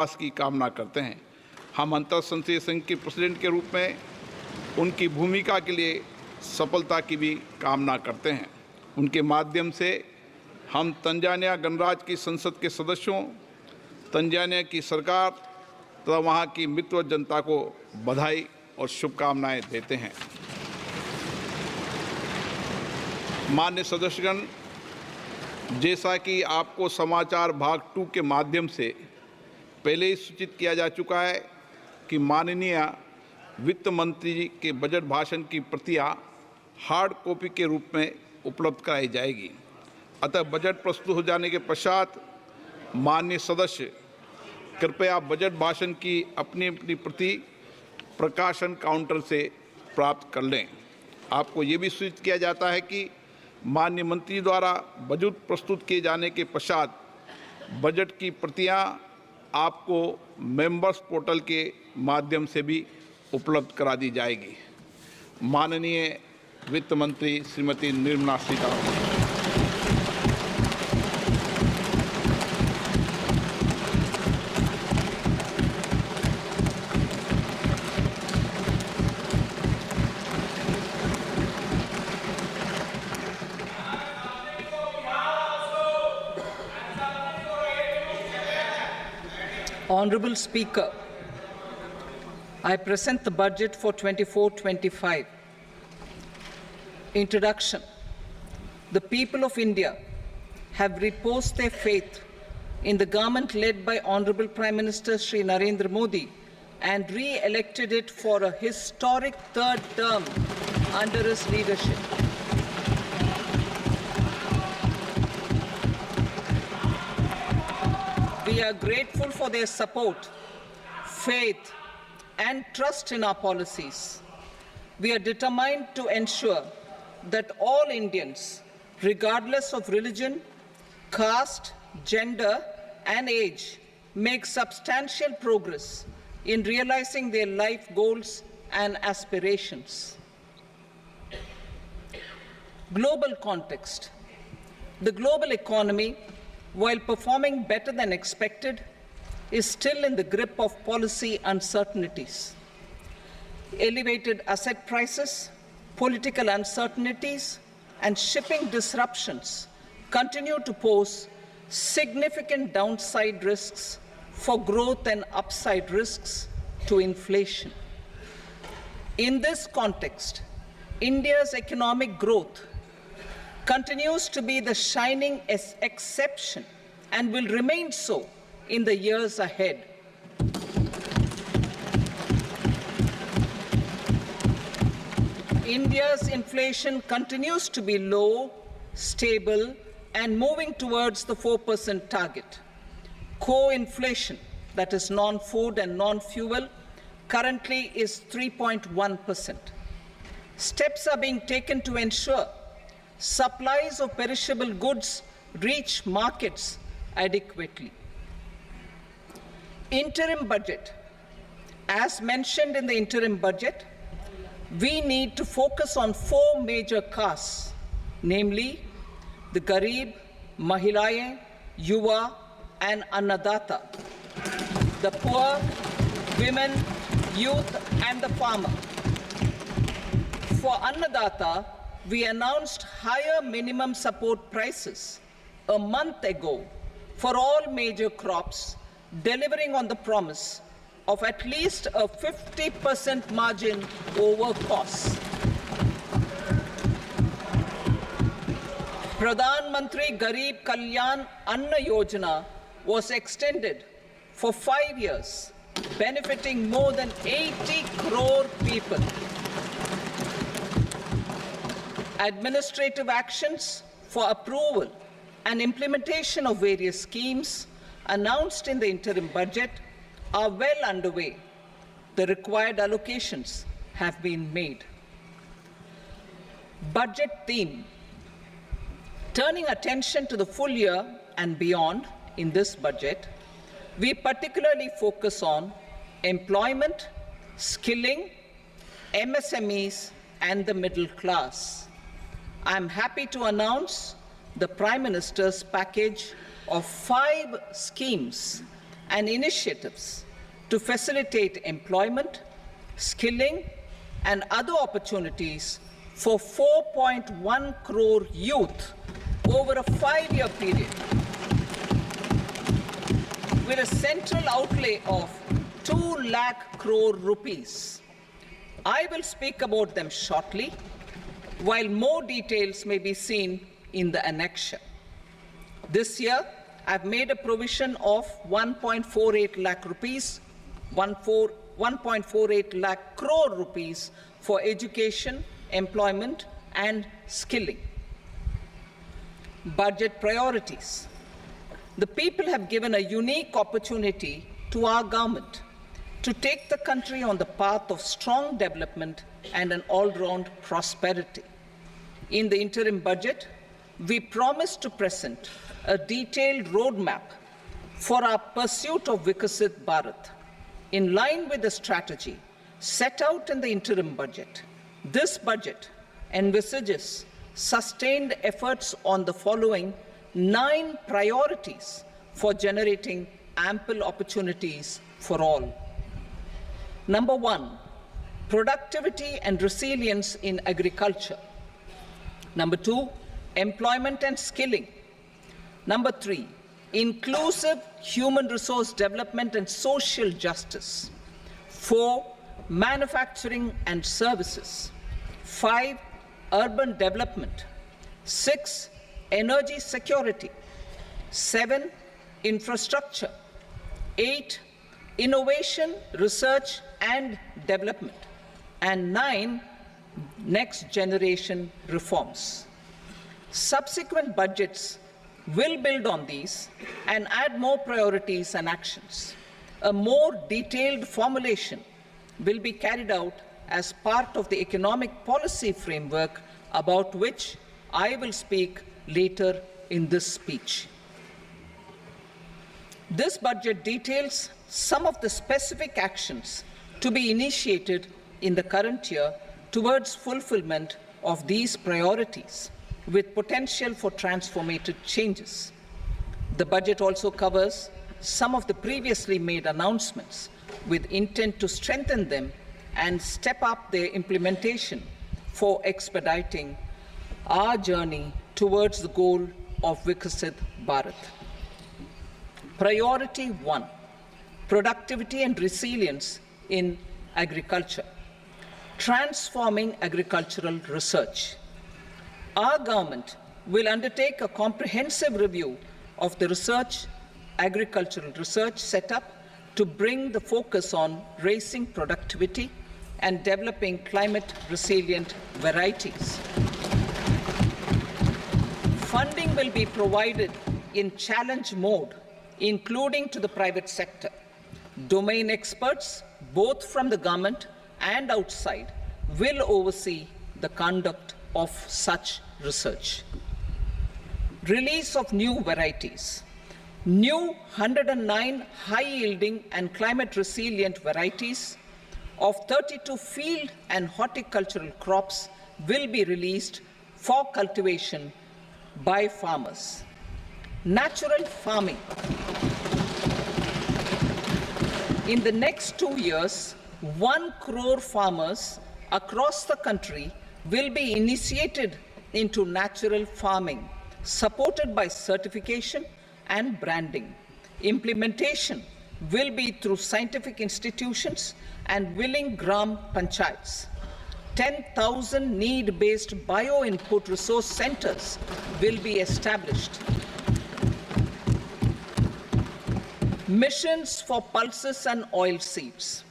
विकास की कामना करते हैं। हम अंतर संसदीय संघ के प्रेसिडेंट के रूप में उनकी भूमिका के लिए सफलता की भी कामना करते हैं। उनके माध्यम से हम तंजानिया गणराज्य की संसद के सदस्यों, तंजानिया की सरकार तथा वहाँ की मित्र जनता को बधाई और शुभकामनाएं देते हैं। मान्य सदस्यगण, जैसा कि आपको समाचार भाग 2 के माध्यम से पहले ही सूचित किया जा चुका है कि माननीय वित्त मंत्री जी के बजट भाषण की प्रतियां हार्ड कॉपी के रूप में उपलब्ध कराई जाएगी। अतः बजट प्रस्तुत हो जाने के पश्चात माननीय सदस्य कृपया बजट भाषण की अपनी अपनी प्रति प्रकाशन काउंटर से प्राप्त कर लें। आपको ये भी सूचित किया जाता है कि माननीय मंत्री द्वारा बजट प्रस्तुत किए जाने के पश्चात बजट की प्रतियां आपको मेंबर्स पोर्टल के माध्यम से भी उपलब्ध करा दी जाएगी। माननीय वित्त मंत्री Shrimati Nirmala Sitharaman. Honorable Speaker, I present the budget for 24-25. Introduction. The people of India have reposed their faith in the government led by Honorable Prime Minister Shri Narendra Modi and re-elected it for a historic third term under his leadership. We are grateful for their support, faith, and trust in our policies. We are determined to ensure that all Indians, regardless of religion, caste, gender, and age, make substantial progress in realizing their life goals and aspirations. Global context. The global economy, while performing better than expected, is still in the grip of policy uncertainties. Elevated asset prices, political uncertainties, and shipping disruptions continue to pose significant downside risks for growth and upside risks to inflation. In this context, India's economic growth continues to be the shining exception and will remain so in the years ahead. India's inflation continues to be low, stable, and moving towards the 4% target. Core inflation, that is non-food and non-fuel, currently is 3.1%. Steps are being taken to ensure supplies of perishable goods reach markets adequately. Interim budget. As mentioned in the interim budget, we need to focus on 4 major castes, namely the Garib, Mahilaye, Yuva, and Annadata, the poor, women, youth, and the farmer. For Annadata, we announced higher minimum support prices a month ago for all major crops, delivering on the promise of at least a 50% margin over costs. Pradhan Mantri Garib Kalyan Anna Yojana was extended for 5 years, benefiting more than 80 crore people. Administrative actions for approval and implementation of various schemes announced in the interim budget are well underway. The required allocations have been made. Budget theme. Turning attention to the full year and beyond in this budget, we particularly focus on employment, skilling, MSMEs, and the middle class. I am happy to announce the Prime Minister's package of 5 schemes and initiatives to facilitate employment, skilling, and other opportunities for 4.1 crore youth over a 5-year period, with a central outlay of 2 lakh crore rupees. I will speak about them shortly, while more details may be seen in the annexure. This year, I've made a provision of 1.48 lakh rupees, 1.48 lakh crore rupees for education, employment, and skilling. Budget priorities. The people have given a unique opportunity to our government to take the country on the path of strong development and an all-round prosperity. In the interim budget, we promise to present a detailed roadmap for our pursuit of Vikasit Bharat. In line with the strategy set out in the interim budget, this budget envisages sustained efforts on the following 9 priorities for generating ample opportunities for all. Number 1, productivity and resilience in agriculture. Number 2, employment and skilling. Number 3, inclusive human resource development and social justice. 4, manufacturing and services. 5, urban development. 6, energy security. 7, infrastructure. 8, innovation, research and development. And 9, next generation reforms. Subsequent budgets will build on these and add more priorities and actions. A more detailed formulation will be carried out as part of the economic policy framework, about which I will speak later in this speech. This budget details some of the specific actions to be initiated in the current year towards fulfillment of these priorities, with potential for transformative changes. The budget also covers some of the previously made announcements with intent to strengthen them and step up their implementation for expediting our journey towards the goal of Vikasit Bharat. Priority 1, productivity and resilience in agriculture. Transforming agricultural research. Our government will undertake a comprehensive review of the agricultural research setup to bring the focus on raising productivity and developing climate-resilient varieties. Funding will be provided in challenge mode, including to the private sector. Domain experts, both from the government and outside, will oversee the conduct of such research. Release of new varieties. New 109 high-yielding and climate-resilient varieties of 32 field and horticultural crops will be released for cultivation by farmers. Natural farming. In the next 2 years, 1 crore farmers across the country will be initiated into natural farming, supported by certification and branding. Implementation will be through scientific institutions and willing gram panchayats. 10,000 need-based bio-input resource centers will be established. Missions for pulses and oilseeds.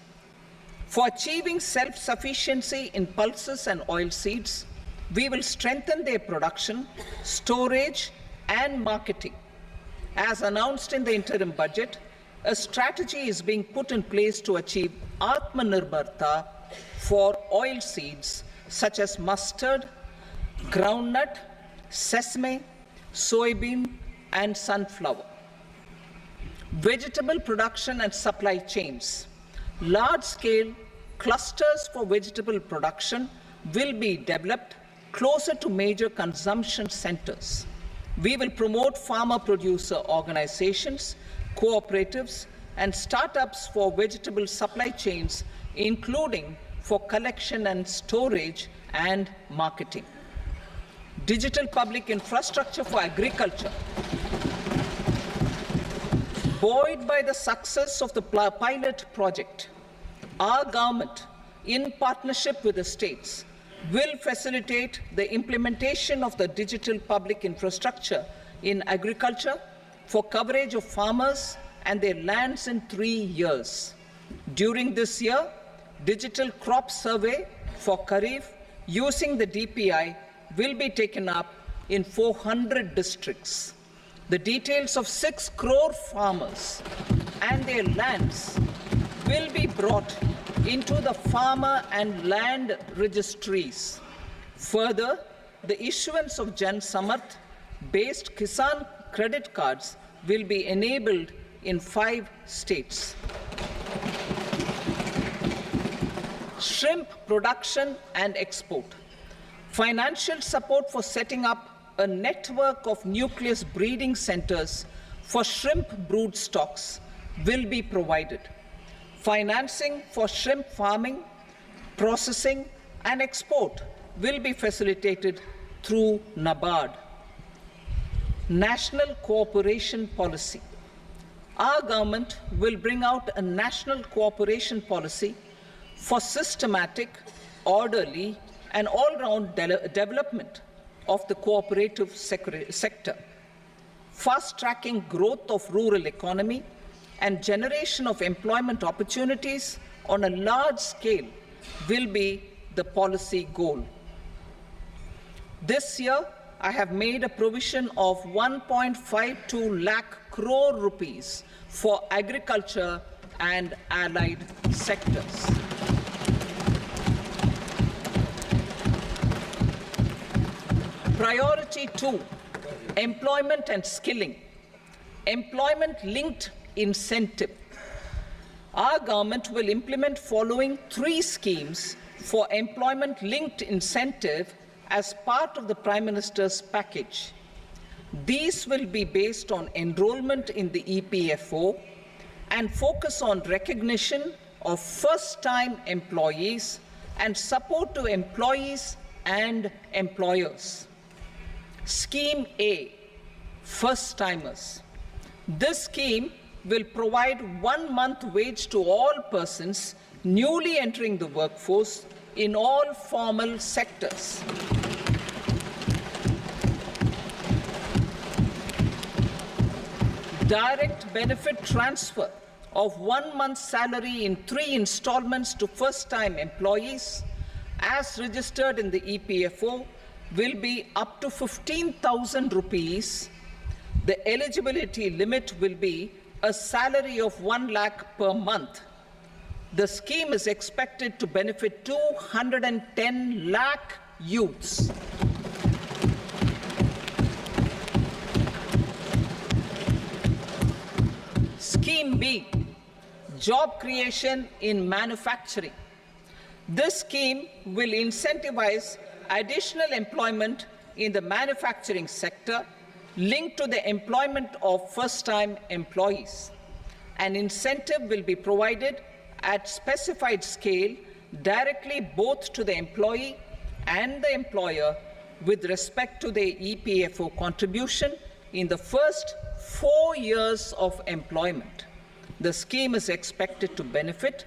For achieving self-sufficiency in pulses and oilseeds, we will strengthen their production, storage, and marketing. As announced in the interim budget, a strategy is being put in place to achieve Atmanirbharta for oilseeds such as mustard, groundnut, sesame, soybean, and sunflower. Vegetable production and supply chains. Large-scale clusters for vegetable production will be developed closer to major consumption centers. We will promote farmer-producer organizations, cooperatives, and startups for vegetable supply chains, including for collection and storage and marketing. Digital public infrastructure for agriculture. Buoyed by the success of the pilot project, our government, in partnership with the states, will facilitate the implementation of the digital public infrastructure in agriculture for coverage of farmers and their lands in 3 years. During this year, digital crop survey for Kharif using the DPI will be taken up in 400 districts. The details of 6 crore farmers and their lands will be brought into the farmer and land registries. Further, the issuance of Jan Samarth-based Kisan credit cards will be enabled in 5 states. Shrimp production and export. Financial support for setting up a network of nucleus breeding centers for shrimp brood stocks will be provided. Financing for shrimp farming, processing, and export will be facilitated through NABARD. National cooperation policy. Our government will bring out a national cooperation policy for systematic, orderly, and all-round development of the cooperative sector, fast-tracking growth of rural economy and generation of employment opportunities on a large scale will be the policy goal. This year, I have made a provision of 1.52 lakh crore rupees for agriculture and allied sectors. Priority 2, employment and skilling. Employment-linked incentive. Our government will implement following 3 schemes for employment-linked incentive as part of the Prime Minister's package. These will be based on enrollment in the EPFO and focus on recognition of first-time employees and support to employees and employers. Scheme A, first-timers. This scheme will provide 1 month wage to all persons newly entering the workforce in all formal sectors. Direct benefit transfer of 1 month's salary in 3 installments to first-time employees as registered in the EPFO will be up to 15,000 rupees. The eligibility limit will be a salary of 1 lakh per month. The scheme is expected to benefit 210 lakh youths. Scheme B, job creation in manufacturing. This scheme will incentivize additional employment in the manufacturing sector linked to the employment of first-time employees. An incentive will be provided at specified scale directly both to the employee and the employer with respect to the EPFO contribution in the first 4 years of employment. The scheme is expected to benefit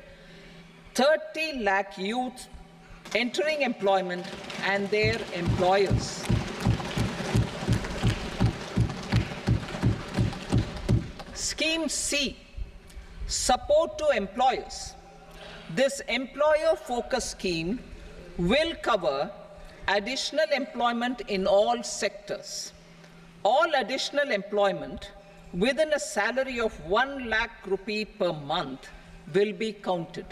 30 lakh youth entering employment and their employers. Scheme C, support to employers. This employer-focused scheme will cover additional employment in all sectors. All additional employment within a salary of 1 lakh rupee per month will be counted.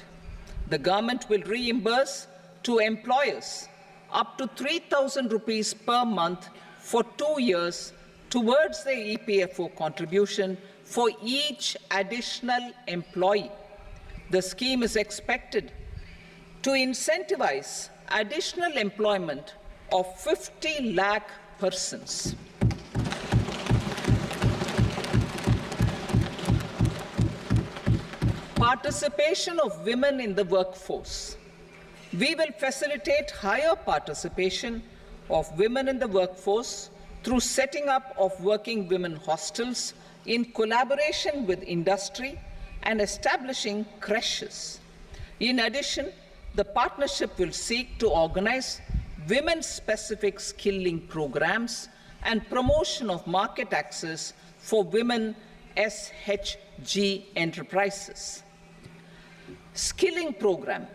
The government will reimburse to employers up to 3,000 rupees per month for 2 years towards the EPFO contribution for each additional employee. The scheme is expected to incentivize additional employment of 50 lakh persons. Participation of women in the workforce. We will facilitate higher participation of women in the workforce through setting up of working women hostels in collaboration with industry and establishing creches. In addition, the partnership will seek to organize women-specific skilling programs and promotion of market access for women SHG enterprises. Skilling program.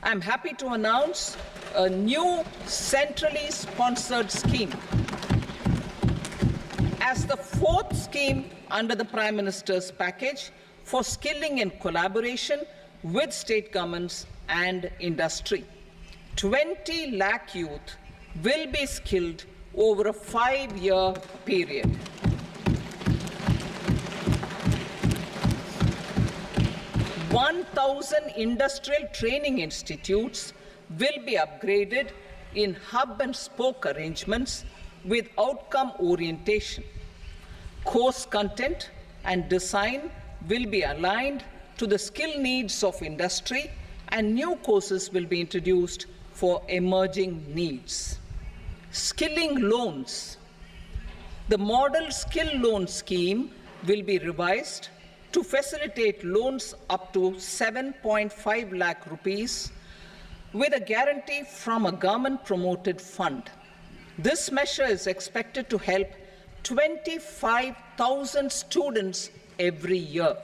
I'm happy to announce a new centrally sponsored scheme as the fourth scheme under the Prime Minister's package for skilling in collaboration with state governments and industry. 20 lakh youth will be skilled over a 5-year period. "1,000 industrial training institutes will be upgraded in hub and spoke arrangements with outcome orientation. Course content and design will be aligned to the skill needs of industry, and new courses will be introduced for emerging needs." Skilling loans. The model skill loan scheme will be revised to facilitate loans up to 7.5 lakh rupees with a guarantee from a government-promoted fund. This measure is expected to help 25,000 students every year.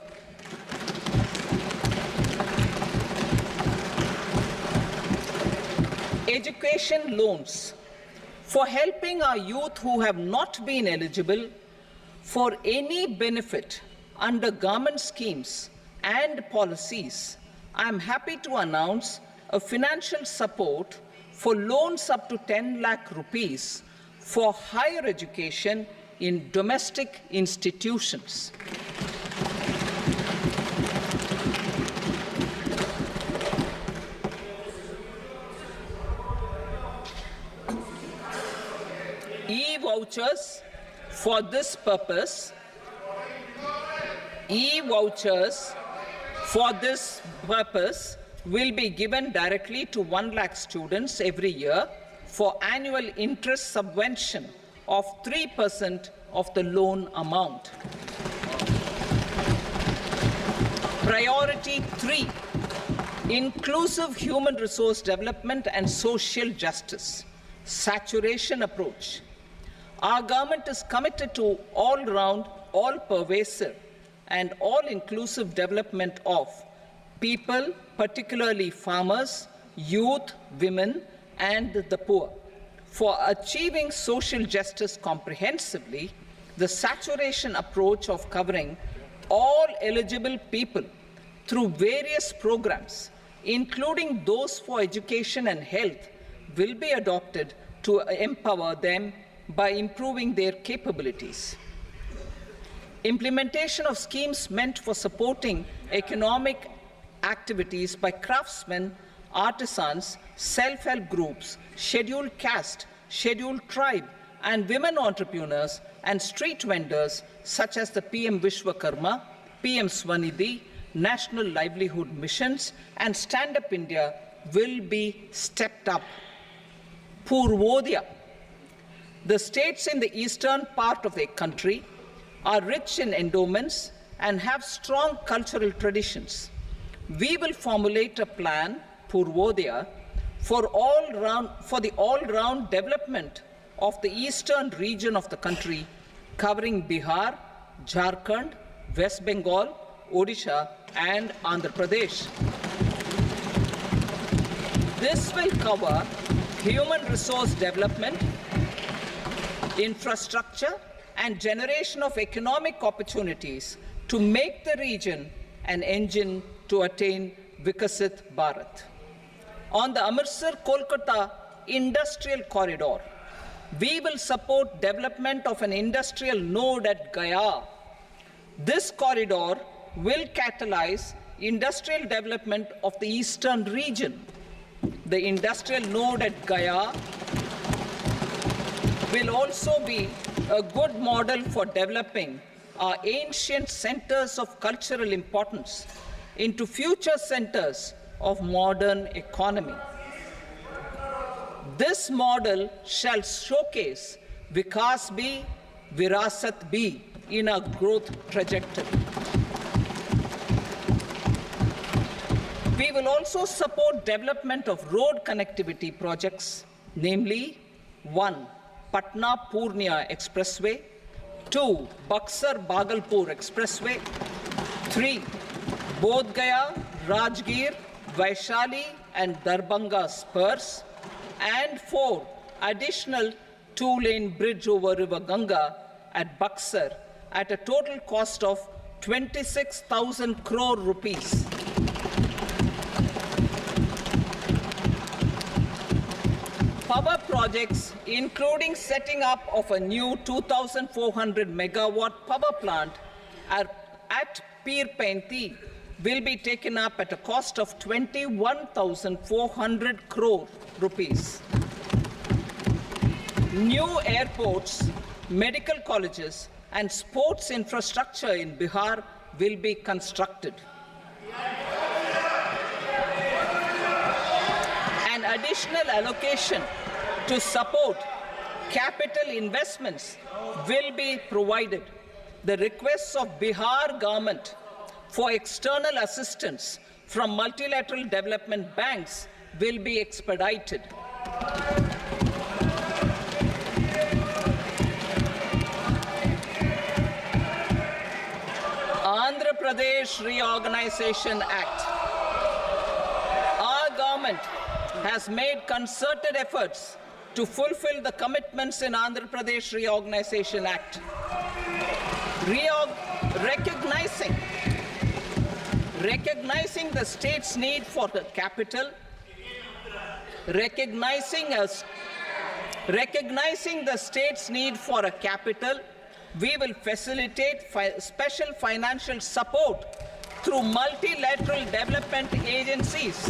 Education loans. For helping our youth who have not been eligible for any benefit under government schemes and policies, I am happy to announce a financial support for loans up to 10 lakh rupees for higher education in domestic institutions. E-vouchers for this purpose. E-vouchers for this purpose will be given directly to 1 lakh students every year for annual interest subvention of 3% of the loan amount. Priority 3, inclusive human resource development and social justice, saturation approach. Our government is committed to all-round, all-pervasive, and all-inclusive development of people, particularly farmers, youth, women, and the poor. For achieving social justice comprehensively, the saturation approach of covering all eligible people through various programs, including those for education and health, will be adopted to empower them by improving their capabilities. Implementation of schemes meant for supporting economic activities by craftsmen, artisans, self-help groups, scheduled caste, scheduled tribe, and women entrepreneurs and street vendors such as the PM Vishwakarma, PM Swanidhi, National Livelihood Missions, and Stand Up India will be stepped up. Purvodaya. The states in the eastern part of the country are rich in endowments and have strong cultural traditions. We will formulate a plan, Purvodaya, for the all-round development of the eastern region of the country, covering Bihar, Jharkhand, West Bengal, Odisha, and Andhra Pradesh. This will cover human resource development, infrastructure, and generation of economic opportunities to make the region an engine to attain Vikasit Bharat. On the Amritsar-Kolkata industrial corridor, we will support development of an industrial node at Gaya. This corridor will catalyze industrial development of the eastern region. The industrial node at Gaya will also be a good model for developing our ancient centers of cultural importance into future centers of modern economy. This model shall showcase Vikas B, Virasat B in a growth trajectory. We will also support development of road connectivity projects, namely 1. Patna-Purnia Expressway, 2. Buxar-Bhagalpur Expressway, 3. Bodh Gaya, Rajgir, Vaishali and Darbhanga spurs, and 4. Additional 2-lane bridge over River Ganga at Buxar at a total cost of 26,000 crore rupees. Power projects, including setting up of a new 2,400 megawatt power plant at Pir Painti, will be taken up at a cost of 21,400 crore rupees. New airports, medical colleges, and sports infrastructure in Bihar will be constructed. An additional allocation to support capital investments will be provided. The requests of Bihar government for external assistance from multilateral development banks will be expedited. Andhra Pradesh Reorganization Act. Our government has made concerted efforts to fulfill the commitments in Andhra Pradesh Reorganization Act. Recognizing the state's need for the capital, recognizing the state's need for a capital, we will facilitate special financial support through multilateral development agencies.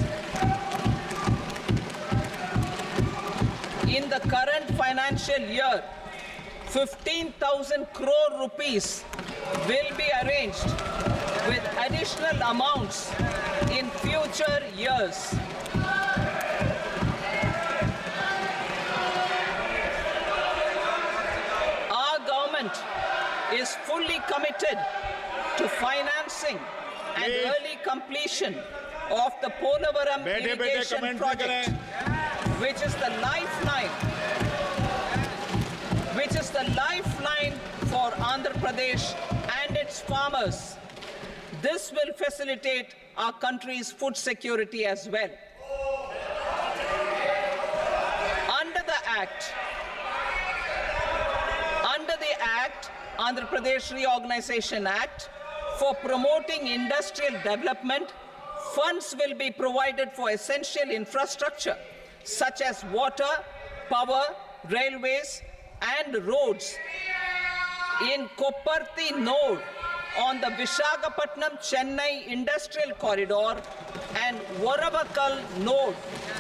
In the current financial year, 15,000 crore rupees will be arranged with additional amounts in future years. Our government is fully committed to financing and early completion of the Polavaram irrigation project, which is the lifeline for Andhra Pradesh and its farmers. This will facilitate our country's food security as well. Under the Andhra Pradesh Reorganization Act, for promoting industrial development, funds will be provided for essential infrastructure such as water, power, railways, and roads in Kopparthi node on the Visakhapatnam-Chennai Industrial Corridor and Varavakal node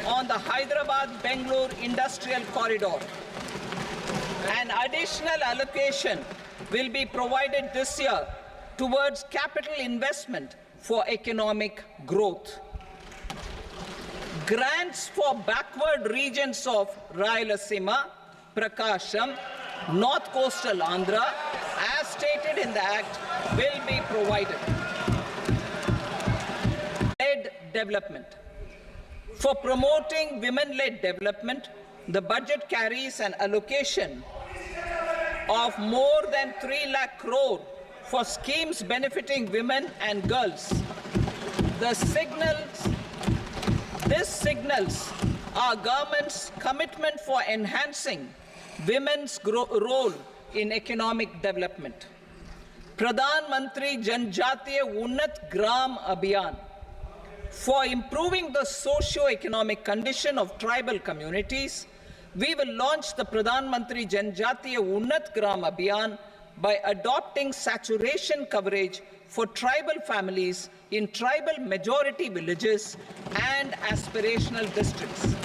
on the Hyderabad-Bangalore Industrial Corridor. An additional allocation will be provided this year towards capital investment for economic growth. Grants for backward regions of Rayalaseema, Prakasham, North Coastal Andhra, as stated in the Act, will be provided. Led development. For promoting women-led development, the budget carries an allocation of more than 3 lakh crore for schemes benefiting women and girls. This signals our government's commitment for enhancing women's role in economic development. Pradhan Mantri Janjatiya Unnat Gram Abhiyan. For improving the socio-economic condition of tribal communities, we will launch the Pradhan Mantri Janjatiya Unnat Gram Abhiyan by adopting saturation coverage for tribal families in tribal majority villages and aspirational districts.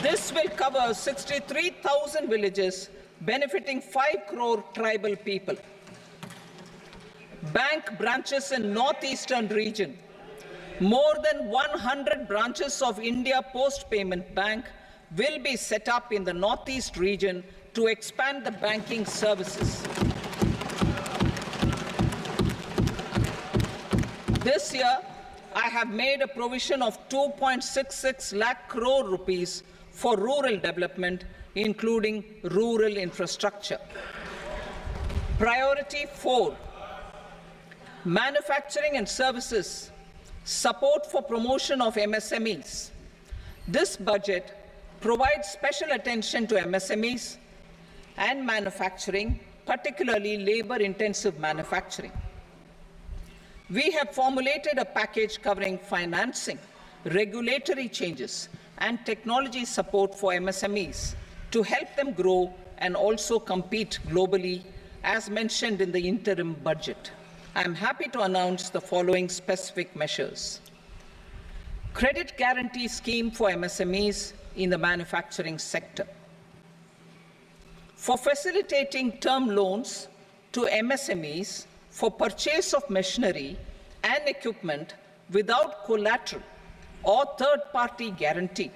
This will cover 63,000 villages, benefiting 5 crore tribal people. bank branches in northeastern region. More than 100 branches of India Post Payment Bank will be set up in the northeast region to expand the banking services. This year, I have made a provision of 2.66 lakh crore rupees for rural development, including rural infrastructure. Priority 4, manufacturing and services, support for promotion of MSMEs. This budget provides special attention to MSMEs and manufacturing, particularly labor-intensive manufacturing. We have formulated a package covering financing, regulatory changes, and technology support for MSMEs to help them grow and also compete globally, as mentioned in the interim budget. I am happy to announce the following specific measures. Credit guarantee scheme for MSMEs in the manufacturing sector. For facilitating term loans to MSMEs for purchase of machinery and equipment without collateral or third-party guarantee,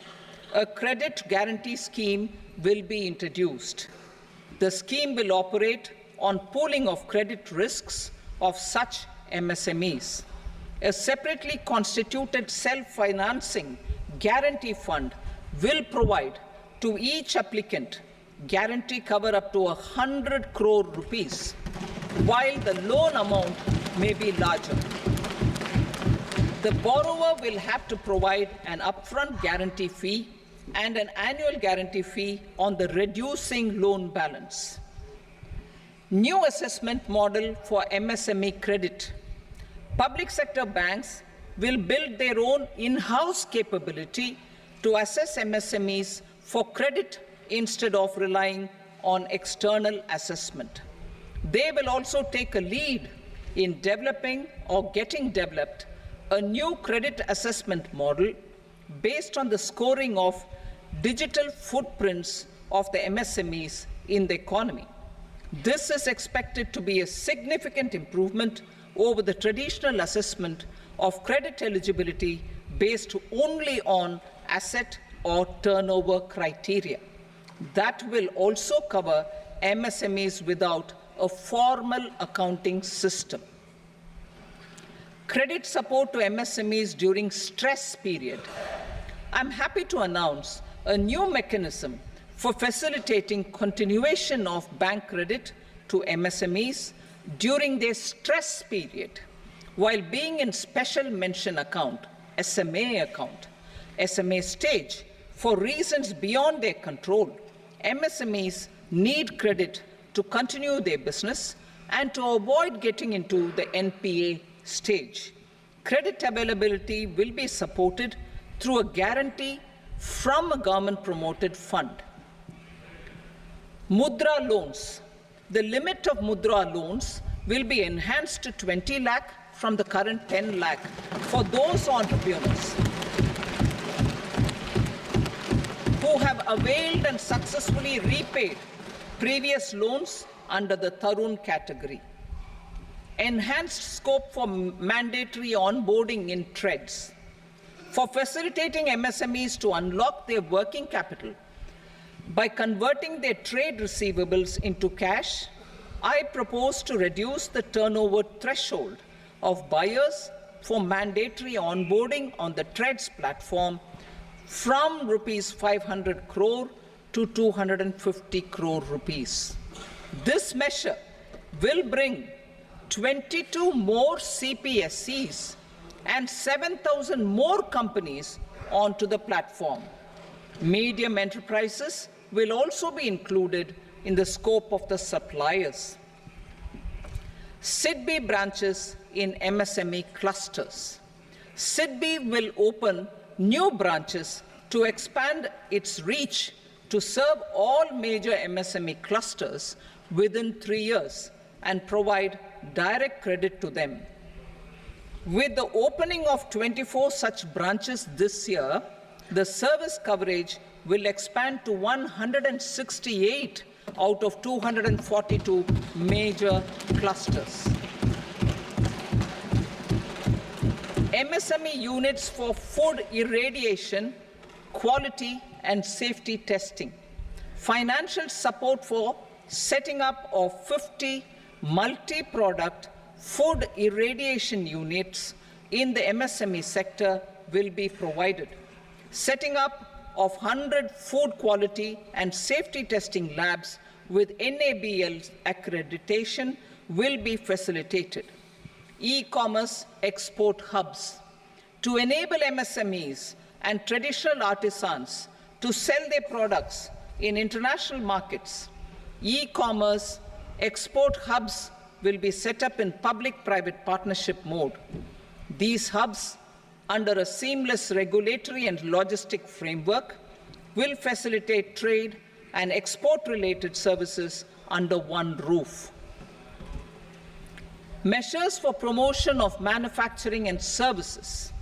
a credit guarantee scheme will be introduced. The scheme will operate on pooling of credit risks of such MSMEs. A separately constituted self-financing guarantee fund will provide to each applicant guarantee cover up to 100 crore rupees, while the loan amount may be larger. The borrower will have to provide an upfront guarantee fee and an annual guarantee fee on the reducing loan balance. New assessment model for MSME credit. Public sector banks will build their own in-house capability to assess MSMEs for credit instead of relying on external assessment. They will also take a lead in developing or getting developed a new credit assessment model based on the scoring of digital footprints of the MSMEs in the economy. This is expected to be a significant improvement over the traditional assessment of credit eligibility based only on asset or turnover criteria. That will also cover MSMEs without a formal accounting system. Credit support to MSMEs during stress period. I'm happy to announce a new mechanism for facilitating continuation of bank credit to MSMEs during their stress period while being in special mention account, SMA stage, for reasons beyond their control. MSMEs need credit to continue their business and to avoid getting into the NPA stage. Credit availability will be supported through a guarantee from a government-promoted fund. Mudra loans. The limit of Mudra loans will be enhanced to 20 lakh from the current 10 lakh for those entrepreneurs who have availed and successfully repaid previous loans under the Tarun category. Enhanced scope for mandatory onboarding in trades. For facilitating MSMEs to unlock their working capital by converting their trade receivables into cash, I propose to reduce the turnover threshold of buyers for mandatory onboarding on the trades platform from rupees 500 crore to 250 crore rupees. This measure will bring 22 more CPSCs and 7,000 more companies onto the platform. Medium enterprises will also be included in the scope of the suppliers. SIDBI branches in MSME clusters. SIDBI will open new branches to expand its reach to serve all major MSME clusters within 3 years and provide direct credit to them. With the opening of 24 such branches this year, the service coverage will expand to 168 out of 242 major clusters. MSME units for food irradiation, quality and safety testing, financial support for setting up of 50 multi-product food irradiation units in the MSME sector will be provided. Setting up of 100 food quality and safety testing labs with NABL accreditation will be facilitated. E-commerce export hubs to enable MSMEs and traditional artisans to sell their products in international markets. E-commerce export hubs will be set up in public-private partnership mode. These hubs, under a seamless regulatory and logistic framework, will facilitate trade and export-related services under one roof. Measures for promotion of manufacturing and services,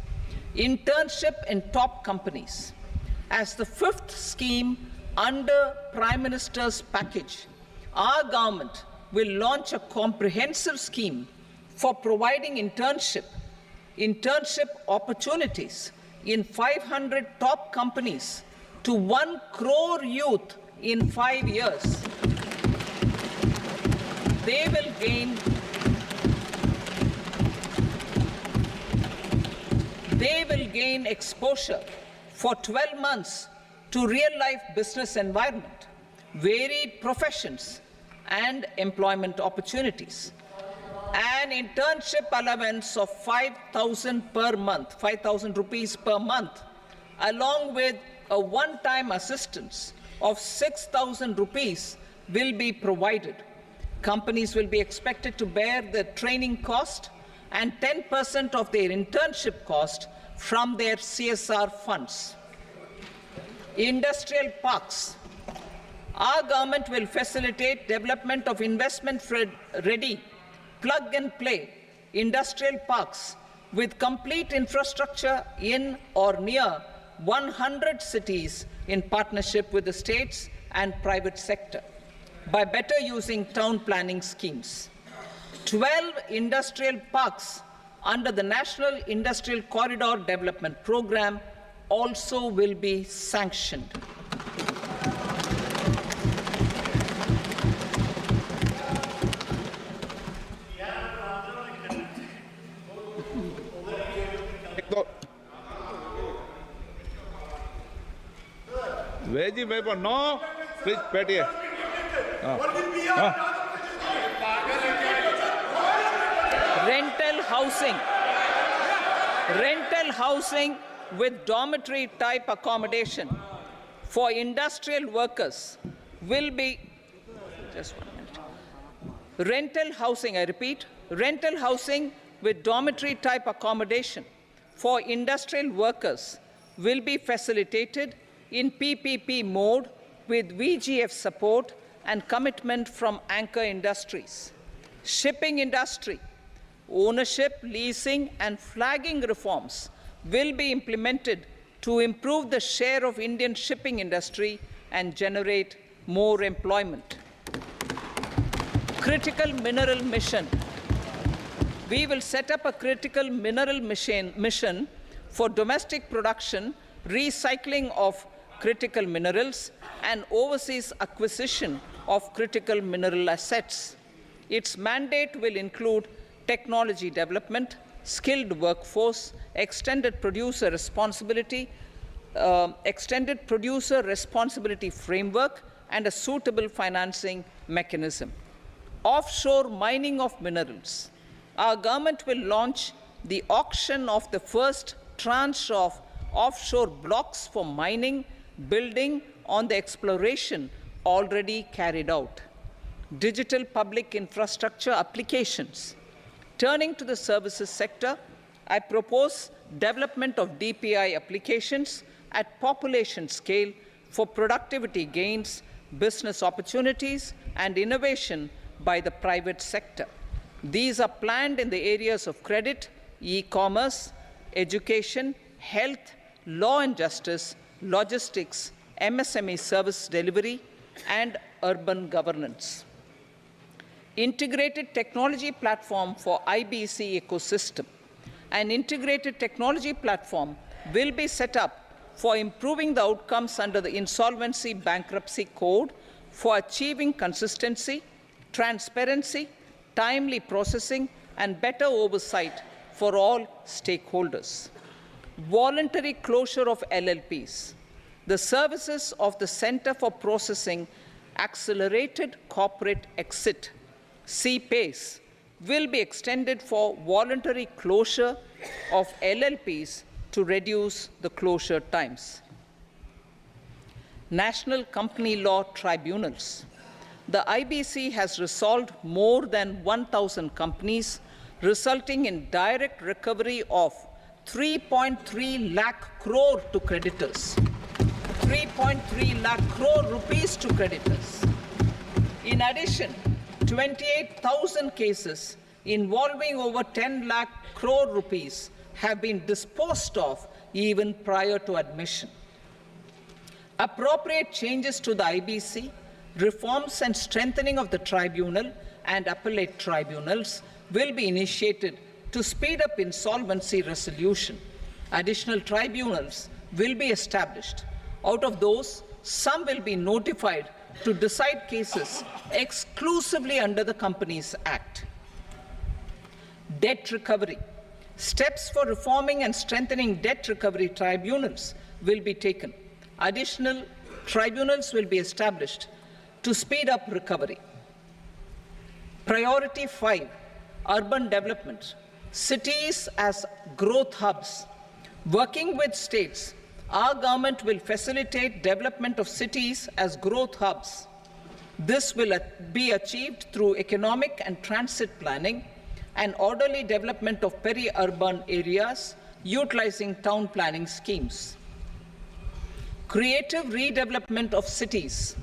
internship in top companies. As the fifth scheme under Prime Minister's package, our government will launch a comprehensive scheme for providing internship opportunities in 500 top companies to 1 crore youth in 5 years. They will gain exposure for 12 months to real-life business environment, varied professions, and employment opportunities. An internship allowance of 5,000 per month, 5,000 rupees per month, along with a one-time assistance of 6,000 rupees will be provided. Companies will be expected to bear the training cost and 10% of their internship cost from their CSR funds. Industrial parks. Our government will facilitate development of investment-ready, plug-and-play industrial parks with complete infrastructure in or near 100 cities in partnership with the states and private sector by better using town planning schemes. 12 industrial parks under the National Industrial Corridor Development Program also will be sanctioned. Veji paper, no. Please, Petty. Rental housing with dormitory type accommodation for industrial workers will be, just 1 minute. Rental housing, I repeat, rental housing with dormitory type accommodation for industrial workers will be facilitated in PPP mode with VGF support and commitment from anchor industries. Shipping industry, ownership, leasing, and flagging reforms will be implemented to improve the share of Indian shipping industry and generate more employment. Critical mineral mission. We will set up a critical mineral mission for domestic production, recycling of critical minerals, and overseas acquisition of critical mineral assets. Its mandate will include technology development, skilled workforce, extended producer responsibility framework, and a suitable financing mechanism. Offshore mining of minerals. Our government will launch the auction of the first tranche of offshore blocks for mining, building on the exploration already carried out. Digital public infrastructure applications. Turning to the services sector, I propose development of DPI applications at population scale for productivity gains, business opportunities, and innovation by the private sector. These are planned in the areas of credit, e-commerce, education, health, law and justice, logistics, MSME service delivery, and urban governance. Integrated technology platform for IBC ecosystem. an integrated technology platform will be set up for improving the outcomes under the Insolvency Bankruptcy Code for achieving consistency, transparency, timely processing, and better oversight for all stakeholders. Voluntary closure of LLPs. The services of the Center for Processing Accelerated Corporate Exit, CPACE, will be extended for voluntary closure of LLPs to reduce the closure times. National Company Law Tribunals. The IBC has resolved more than 1,000 companies, resulting in direct recovery of 3.3 lakh crore to creditors. 3.3 lakh crore rupees to creditors. In addition, 28,000 cases involving over 10 lakh crore rupees have been disposed of even prior to admission. Appropriate changes to the IBC, reforms and strengthening of the tribunal and appellate tribunals will be initiated to speed up insolvency resolution. Additional tribunals will be established. Out of those, some will be notified to decide cases exclusively under the Companies Act. Debt recovery. Steps for reforming and strengthening debt recovery tribunals will be taken. Additional tribunals will be established to speed up recovery. Priority 5, urban development. Cities as growth hubs. Working with states, our government will facilitate development of cities as growth hubs. This will be achieved through economic and transit planning and orderly development of peri-urban areas utilizing town planning schemes. Creative redevelopment of cities.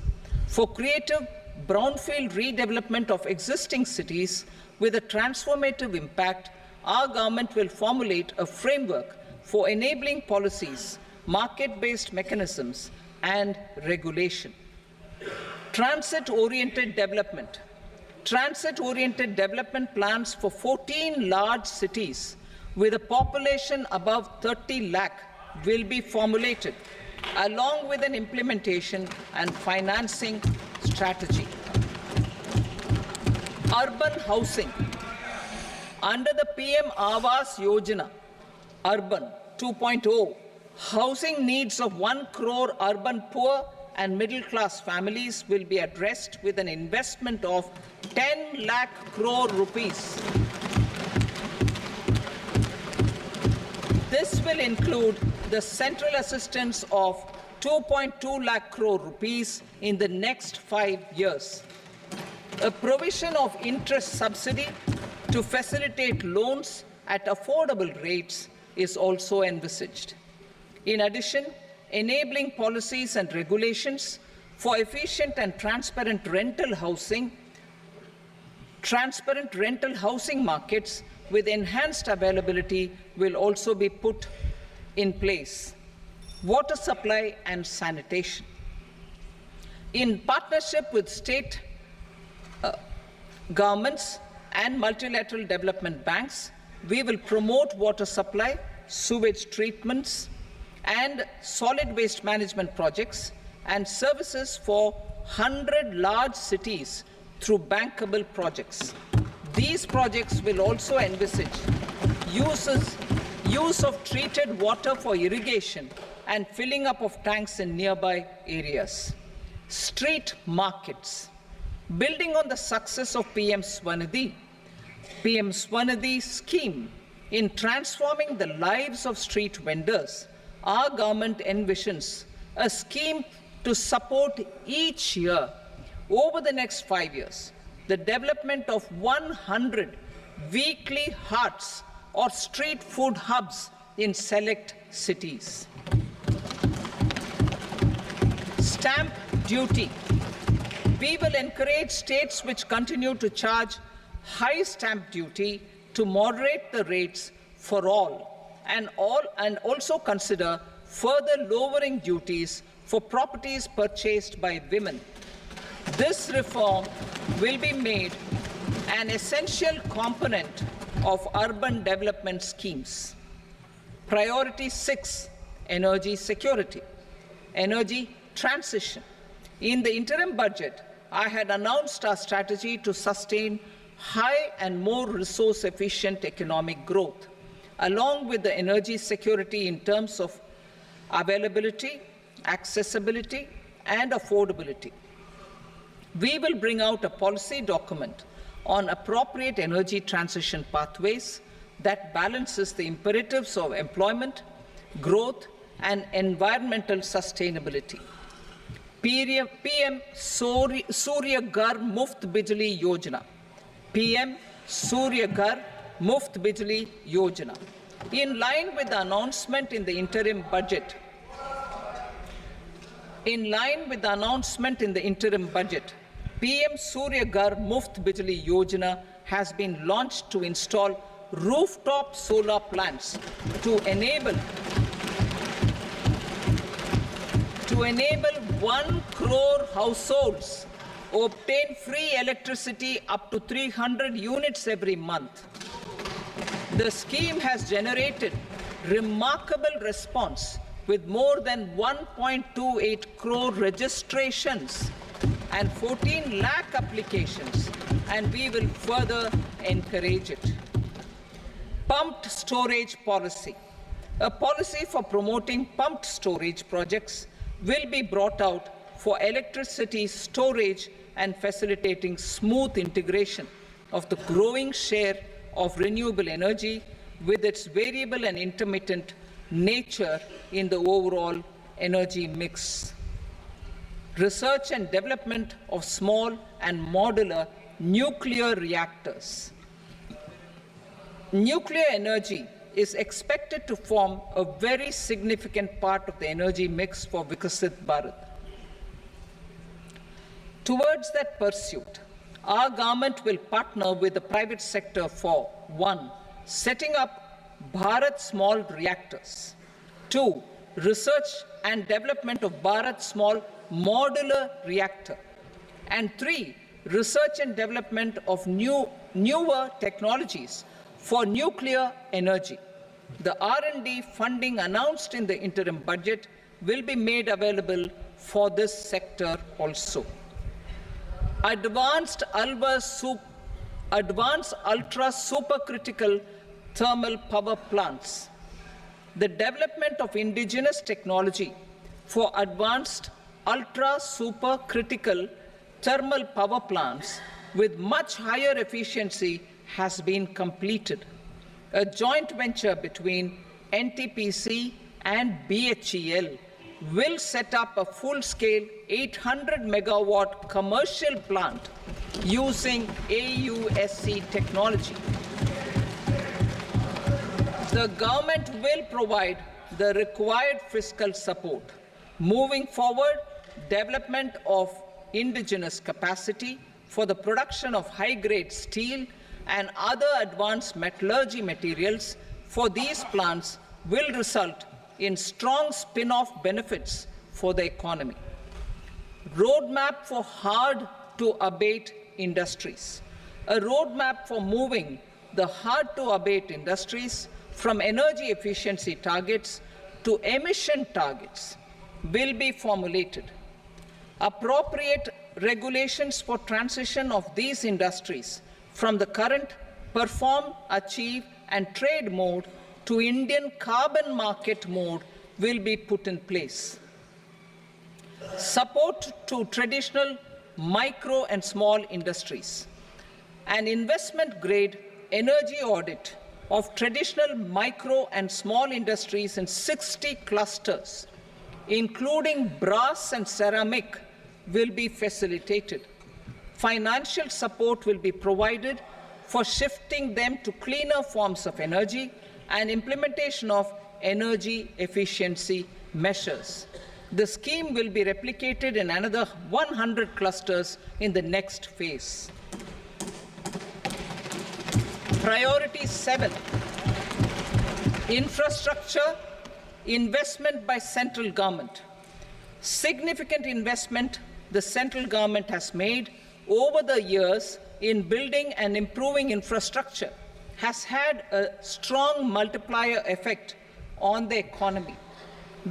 For creative brownfield redevelopment of existing cities with a transformative impact, our government will formulate a framework for enabling policies, market-based mechanisms, and regulation. Transit-oriented development. Transit-oriented development plans for 14 large cities with a population above 30 lakh will be formulated, along with an implementation and financing strategy. Urban housing. Under the PM Awas Yojana, Urban 2.0, housing needs of 1 crore urban poor and middle-class families will be addressed with an investment of 10 lakh crore rupees. This will include the central assistance of 2.2 lakh crore rupees in the next 5 years. A provision of interest subsidy to facilitate loans at affordable rates is also envisaged. In addition, enabling policies and regulations for efficient and transparent rental housing markets with enhanced availability will also be put in place. Water supply and sanitation. In partnership with state governments and multilateral development banks, we will promote water supply, sewage treatments, and solid waste management projects and services for 100 large cities through bankable projects. These projects will also envisage use of treated water for irrigation and filling up of tanks in nearby areas. Street markets. Building on the success of PM Swanidhi scheme in transforming the lives of street vendors, our government envisions a scheme to support each year over the next 5 years the development of 100 weekly hearts or street food hubs in select cities. Stamp duty. We will encourage states which continue to charge high stamp duty to moderate the rates for all and also consider further lowering duties for properties purchased by women. This reform will be made an essential component of urban development schemes. Priority 6, energy security, energy transition. In the interim budget, I had announced our strategy to sustain high and more resource-efficient economic growth, along with the energy security in terms of availability, accessibility, and affordability. We will bring out a policy document on appropriate energy transition pathways that balances the imperatives of employment, growth, and environmental sustainability. PM Surya Ghar Muft Bijli Yojana. PM Surya Ghar Muft Bijli Yojana. In line with the announcement in the interim budget, PM Surya Ghar Muft Bijli Yojana has been launched to install rooftop solar plants to enable 1 crore households obtain free electricity up to 300 units every month. The scheme has generated remarkable response with more than 1.28 crore registrations and 14 lakh applications, and we will further encourage it. Pumped storage policy. A policy for promoting pumped storage projects will be brought out for electricity storage and facilitating smooth integration of the growing share of renewable energy with its variable and intermittent nature in the overall energy mix. Research and development of small and modular nuclear reactors. Nuclear energy is expected to form a very significant part of the energy mix for Vikasit Bharat. Towards that pursuit, our government will partner with the private sector for 1. Setting up Bharat Small Reactors, 2. Research and development of Bharat Small Modular Reactor, and 3. Research and development of newer technologies for nuclear energy. The R&D funding announced in the interim budget will be made available for this sector also. Advanced ultra supercritical thermal power plants. The development of indigenous technology for advanced ultra supercritical thermal power plants with much higher efficiency has been completed. A joint venture between NTPC and BHEL will set up a full-scale 800 megawatt commercial plant using AUSC technology. The government will provide the required fiscal support. Moving forward, development of indigenous capacity for the production of high-grade steel and other advanced metallurgy materials for these plants will result in strong spin-off benefits for the economy. Roadmap for hard-to-abate industries. A roadmap for moving the hard-to-abate industries from energy efficiency targets to emission targets will be formulated. Appropriate regulations for transition of these industries from the current perform, achieve, and trade mode to Indian carbon market mode will be put in place. Support to traditional micro and small industries. An investment-grade energy audit of traditional micro and small industries in 60 clusters, including brass and ceramic, will be facilitated. Financial support will be provided for shifting them to cleaner forms of energy and implementation of energy efficiency measures. The scheme will be replicated in another 100 clusters in the next phase. Priority 7, infrastructure investment by central government. Significant investment the central government has made over the years in building and improving infrastructure has had a strong multiplier effect on the economy.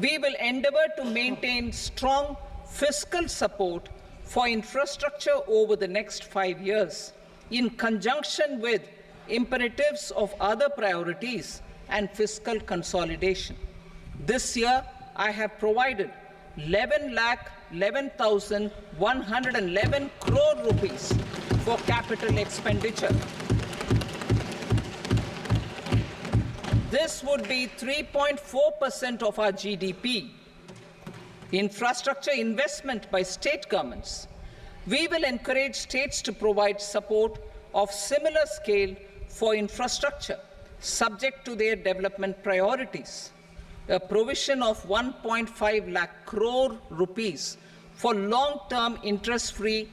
We will endeavor to maintain strong fiscal support for infrastructure over the next 5 years, in conjunction with imperatives of other priorities and fiscal consolidation. This year, I have provided 11,11,111 crore rupees for capital expenditure. This would be 3.4% of our GDP. Infrastructure investment by state governments. We will encourage states to provide support of similar scale for infrastructure, subject to their development priorities. A provision of 1.5 lakh crore rupees for long-term interest-free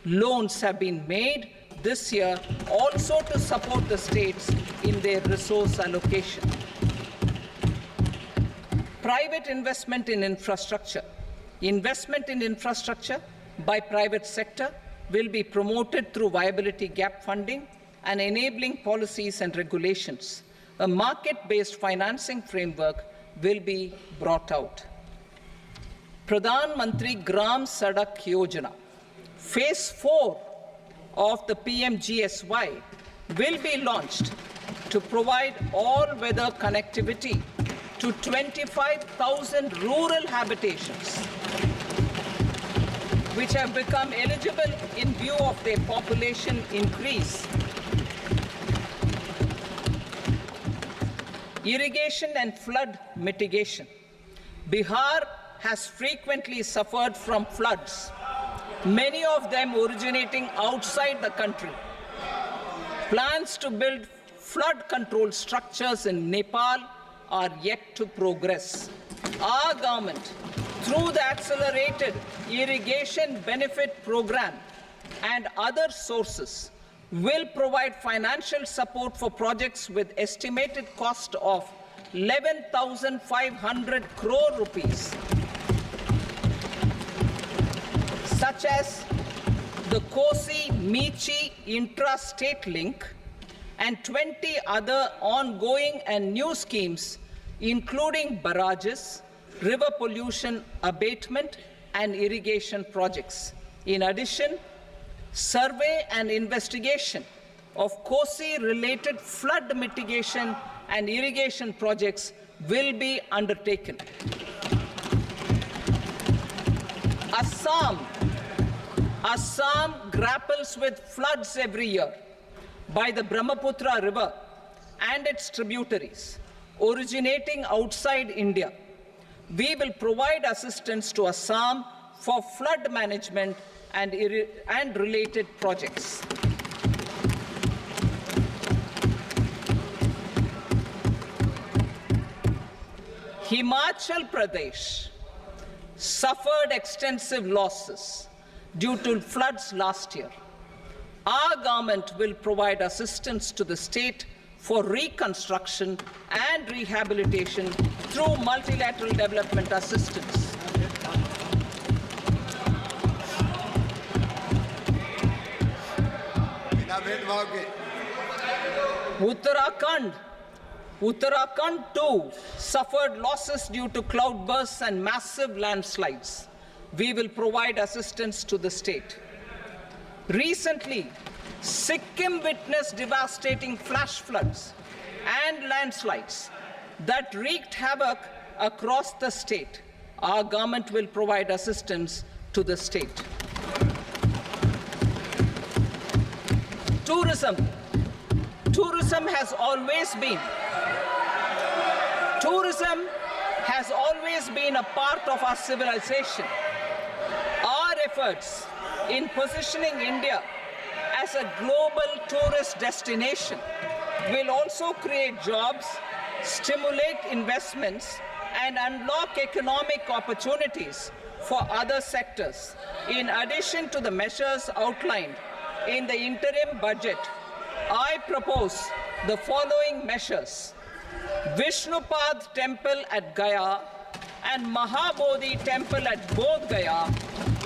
loans have been made this year, also to support the states in their resource allocation. Private investment in infrastructure. Investment in infrastructure by private sector will be promoted through viability gap funding and enabling policies and regulations. A market-based financing framework will be brought out. Pradhan Mantri Gram Sadak Yojana, Phase 4 of the PMGSY will be launched to provide all-weather connectivity to 25,000 rural habitations, which have become eligible in view of their population increase. Irrigation and flood mitigation. Bihar has frequently suffered from floods, many of them originating outside the country. Plans to build flood control structures in Nepal are yet to progress. Our government, through the Accelerated Irrigation Benefit Program and other sources, will provide financial support for projects with estimated cost of 11,500 crore rupees, such as the Kosi-Michi intra-state link and 20 other ongoing and new schemes, including barrages, river pollution abatement, and irrigation projects. In addition, survey and investigation of Kosi-related flood mitigation and irrigation projects will be undertaken. Assam grapples with floods every year by the Brahmaputra River and its tributaries originating outside India. We will provide assistance to Assam for flood management and related projects. Himachal Pradesh suffered extensive losses due to floods last year. Our government will provide assistance to the state for reconstruction and rehabilitation through multilateral development assistance. Uttarakhand too suffered losses due to cloudbursts and massive landslides. We will provide assistance to the state. Recently, Sikkim witnessed devastating flash floods and landslides that wreaked havoc across the state. Our government will provide assistance to the state. Tourism has always been a part of our civilization. Our efforts in positioning India as a global tourist destination will also create jobs, stimulate investments, and unlock economic opportunities for other sectors. In addition to the measures outlined in the interim budget, I propose the following measures. Vishnupad Temple at Gaya and Mahabodhi Temple at Bodh Gaya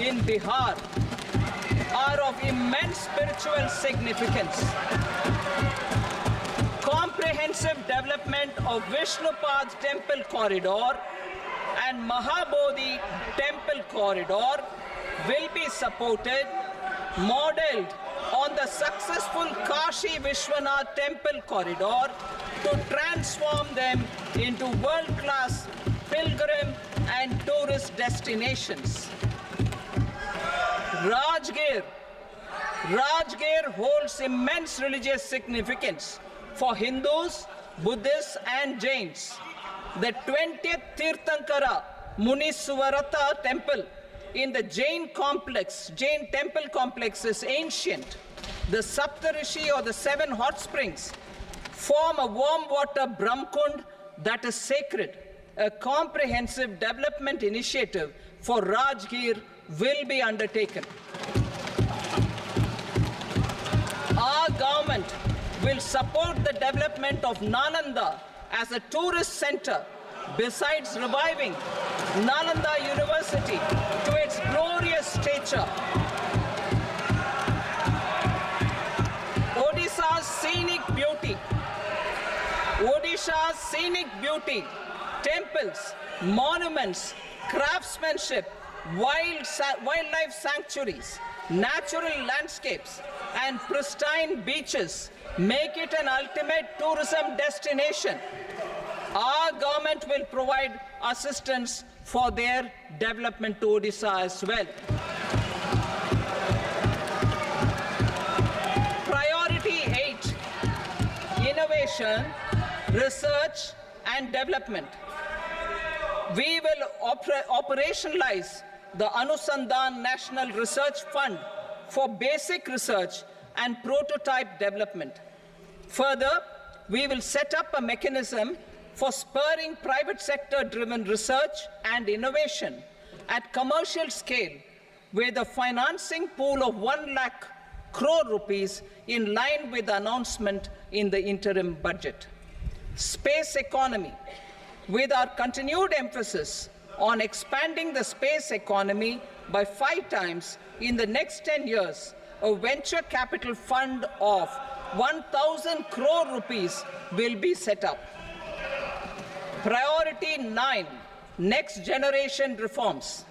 in Bihar are of immense spiritual significance. inclusive development of Vishnupad Temple Corridor and Mahabodhi Temple Corridor will be supported, modeled on the successful Kashi Vishwanath Temple Corridor to transform them into world-class pilgrim and tourist destinations. Rajgir holds immense religious significance for Hindus, Buddhists and Jains. The 20th Tirthankara Muniswarata temple in the Jain temple complex is ancient. The Saptarishi or the 7 hot springs form a warm water Brahmkund that is sacred. A comprehensive development initiative for Rajgir will be undertaken. Our government will support the development of Nalanda as a tourist center, besides reviving Nalanda University to its glorious stature. Odisha's scenic beauty, temples, monuments, craftsmanship, wildlife sanctuaries, natural landscapes, and pristine beaches make it an ultimate tourism destination. Our government will provide assistance for their development to Odisha as well. Priority 8, innovation, research and development. We will operationalize the Anusandhan National Research Fund for basic research and prototype development. Further, we will set up a mechanism for spurring private sector-driven research and innovation at commercial scale with a financing pool of 1 lakh crore rupees in line with the announcement in the interim budget. Space economy. With our continued emphasis on expanding the space economy by 5 times in the next 10 years, a venture capital fund of 1,000 crore rupees will be set up. Priority 9, next generation reforms.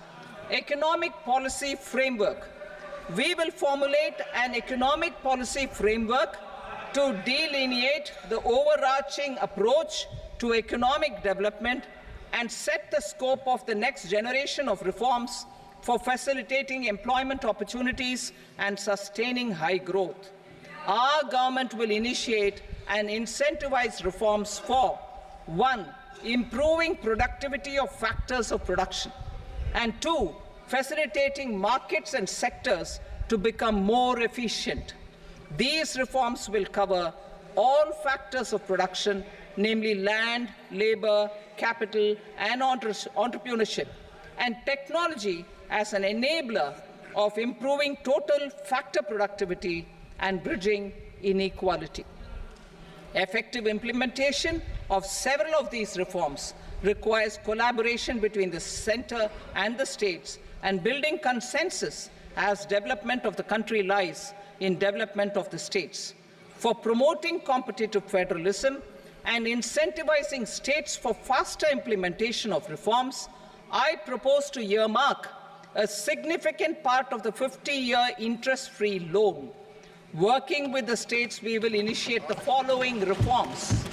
Economic policy framework. We will formulate an economic policy framework to delineate the overarching approach to economic development and set the scope of the next generation of reforms for facilitating employment opportunities and sustaining high growth. Our government will initiate and incentivize reforms for 1. Improving productivity of factors of production, and 2. Facilitating markets and sectors to become more efficient. These reforms will cover all factors of production, namely land, labor, capital, and entrepreneurship, and technology as an enabler of improving total factor productivity and bridging inequality. Effective implementation of several of these reforms requires collaboration between the center and the states and building consensus as development of the country lies in development of the states. For promoting competitive federalism and incentivizing states for faster implementation of reforms, I propose to earmark a significant part of the 50-year interest-free loan. Working with the states, we will initiate the following reforms.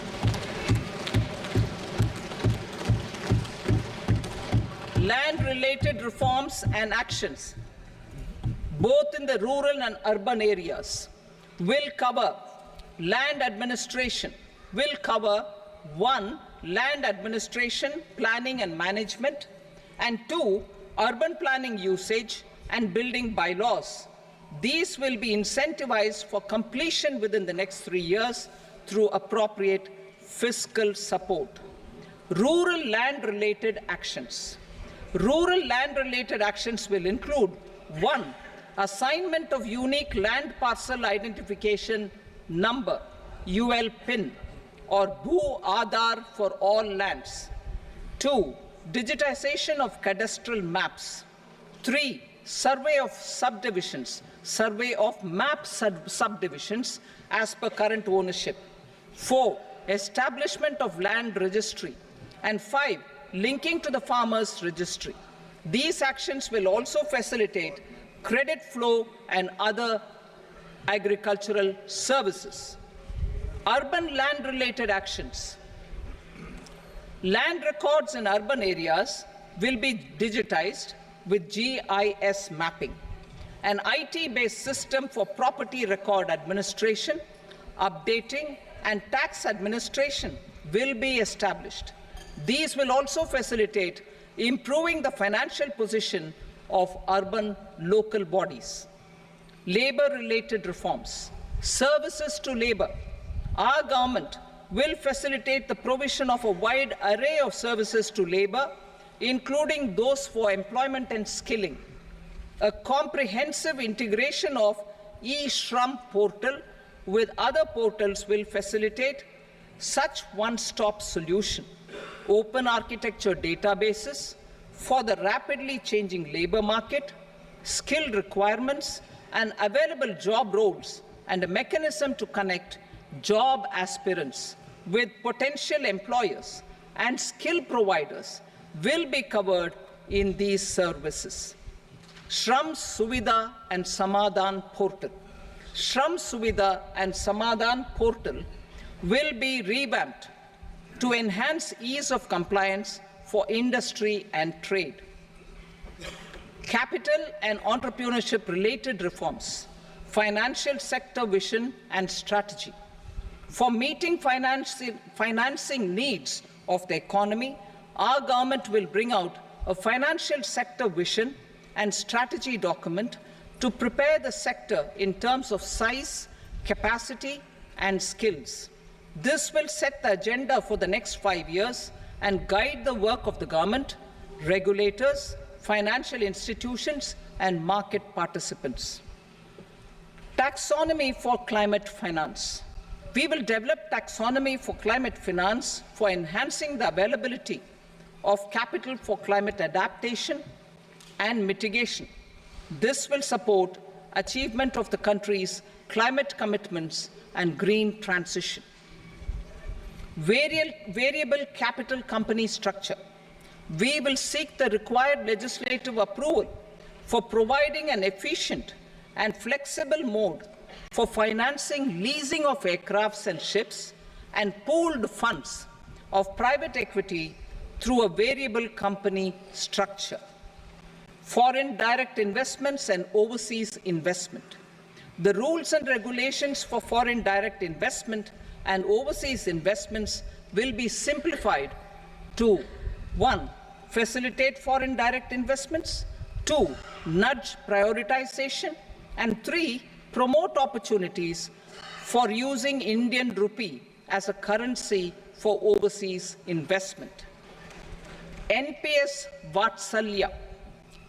Land-related reforms and actions, both in the rural and urban areas, will cover land administration, will cover 1. Land administration, planning and management, and 2. Urban planning usage and building bylaws. These will be incentivized for completion within the next 3 years through appropriate fiscal support. Rural land-related actions. Rural land-related actions will include 1. Assignment of unique land parcel identification number, UL PIN, or Bhu Aadhaar for all lands. 2. Digitization of cadastral maps. 3. Survey of subdivisions, survey of map subdivisions as per current ownership. 4. establishment of land registry, and 5, linking to the farmers registry. These actions will also facilitate credit flow and other agricultural services. Urban land-related actions. Land records in urban areas will be digitized with GIS mapping. An IT-based system for property record administration, updating, and tax administration will be established. These will also facilitate improving the financial position of urban local bodies. Labor-related reforms. Services to labor. Our government will facilitate the provision of a wide array of services to labor, including those for employment and skilling. A comprehensive integration of e-Shram portal with other portals will facilitate such one-stop solution. Open architecture databases for the rapidly changing labor market, skill requirements, and available job roles, and a mechanism to connect job aspirants with potential employers and skill providers will be covered in these services. Shram Suvidha and Samadhan portal. Shram Suvidha and Samadhan portal will be revamped to enhance ease of compliance for industry and trade. Capital and entrepreneurship-related reforms, financial sector vision and strategy. For meeting financing needs of the economy, our government will bring out a financial sector vision and strategy document to prepare the sector in terms of size, capacity, and skills. This will set the agenda for the next 5 years and guide the work of the government, regulators, financial institutions, and market participants. Taxonomy for climate finance. We will develop taxonomy for climate finance for enhancing the availability of capital for climate adaptation and mitigation. This will support achievement of the country's climate commitments and green transition. Variable capital company structure. We will seek the required legislative approval for providing an efficient and flexible mode for financing leasing of aircrafts and ships and pooled funds of private equity through a variable company structure. Foreign direct investments and overseas investment. The rules and regulations for foreign direct investment and overseas investments will be simplified to 1. Facilitate foreign direct investments, 2. Nudge prioritization, and 3. Promote opportunities for using Indian rupee as a currency for overseas investment. NPS Vatsalya.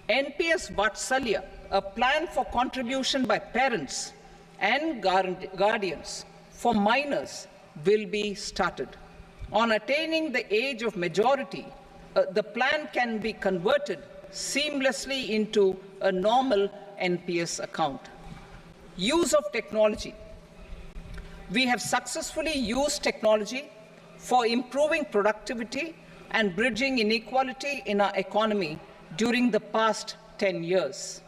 NPS Vatsalya, a plan for contribution by parents and guardians for minors, will be started. On attaining the age of majority, the plan can be converted seamlessly into a normal NPS account. Use of technology. We have successfully used technology for improving productivity and bridging inequality in our economy during the past 10 years.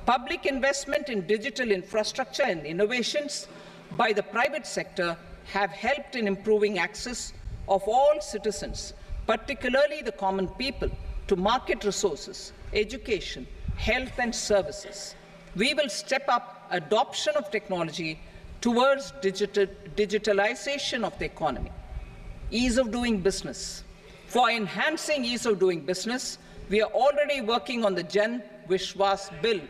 Public investment in digital infrastructure and innovations by the private sector have helped in improving access of all citizens, particularly the common people, to market resources, education, health, and services. We will step up adoption of technology towards digitalization of the economy. Ease of doing business. For enhancing ease of doing business, we are already working on the Jan Vishwas Bill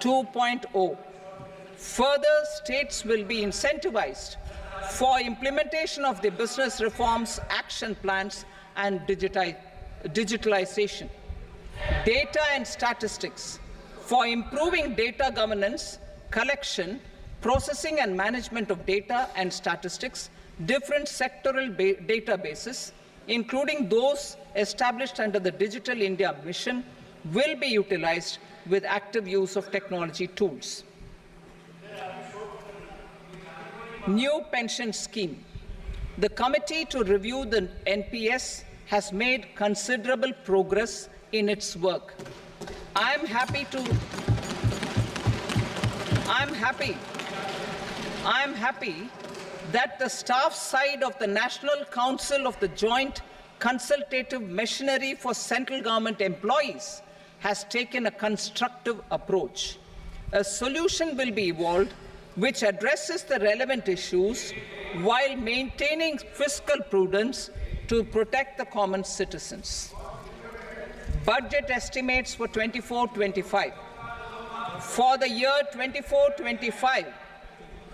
2.0. Further, states will be incentivized for implementation of the business reforms, action plans, and digitalization. Data and statistics. For improving data governance, collection, processing and management of data and statistics, different sectoral databases, including those established under the Digital India Mission, will be utilized with active use of technology tools. New pension scheme. The committee to review the NPS has made considerable progress in its work. I am happy that the staff side of the National Council of the Joint Consultative Machinery for Central Government Employees has taken a constructive approach. A solution will be evolved which addresses the relevant issues while maintaining fiscal prudence to protect the common citizens. Budget estimates for 24-25. For the year 24-25,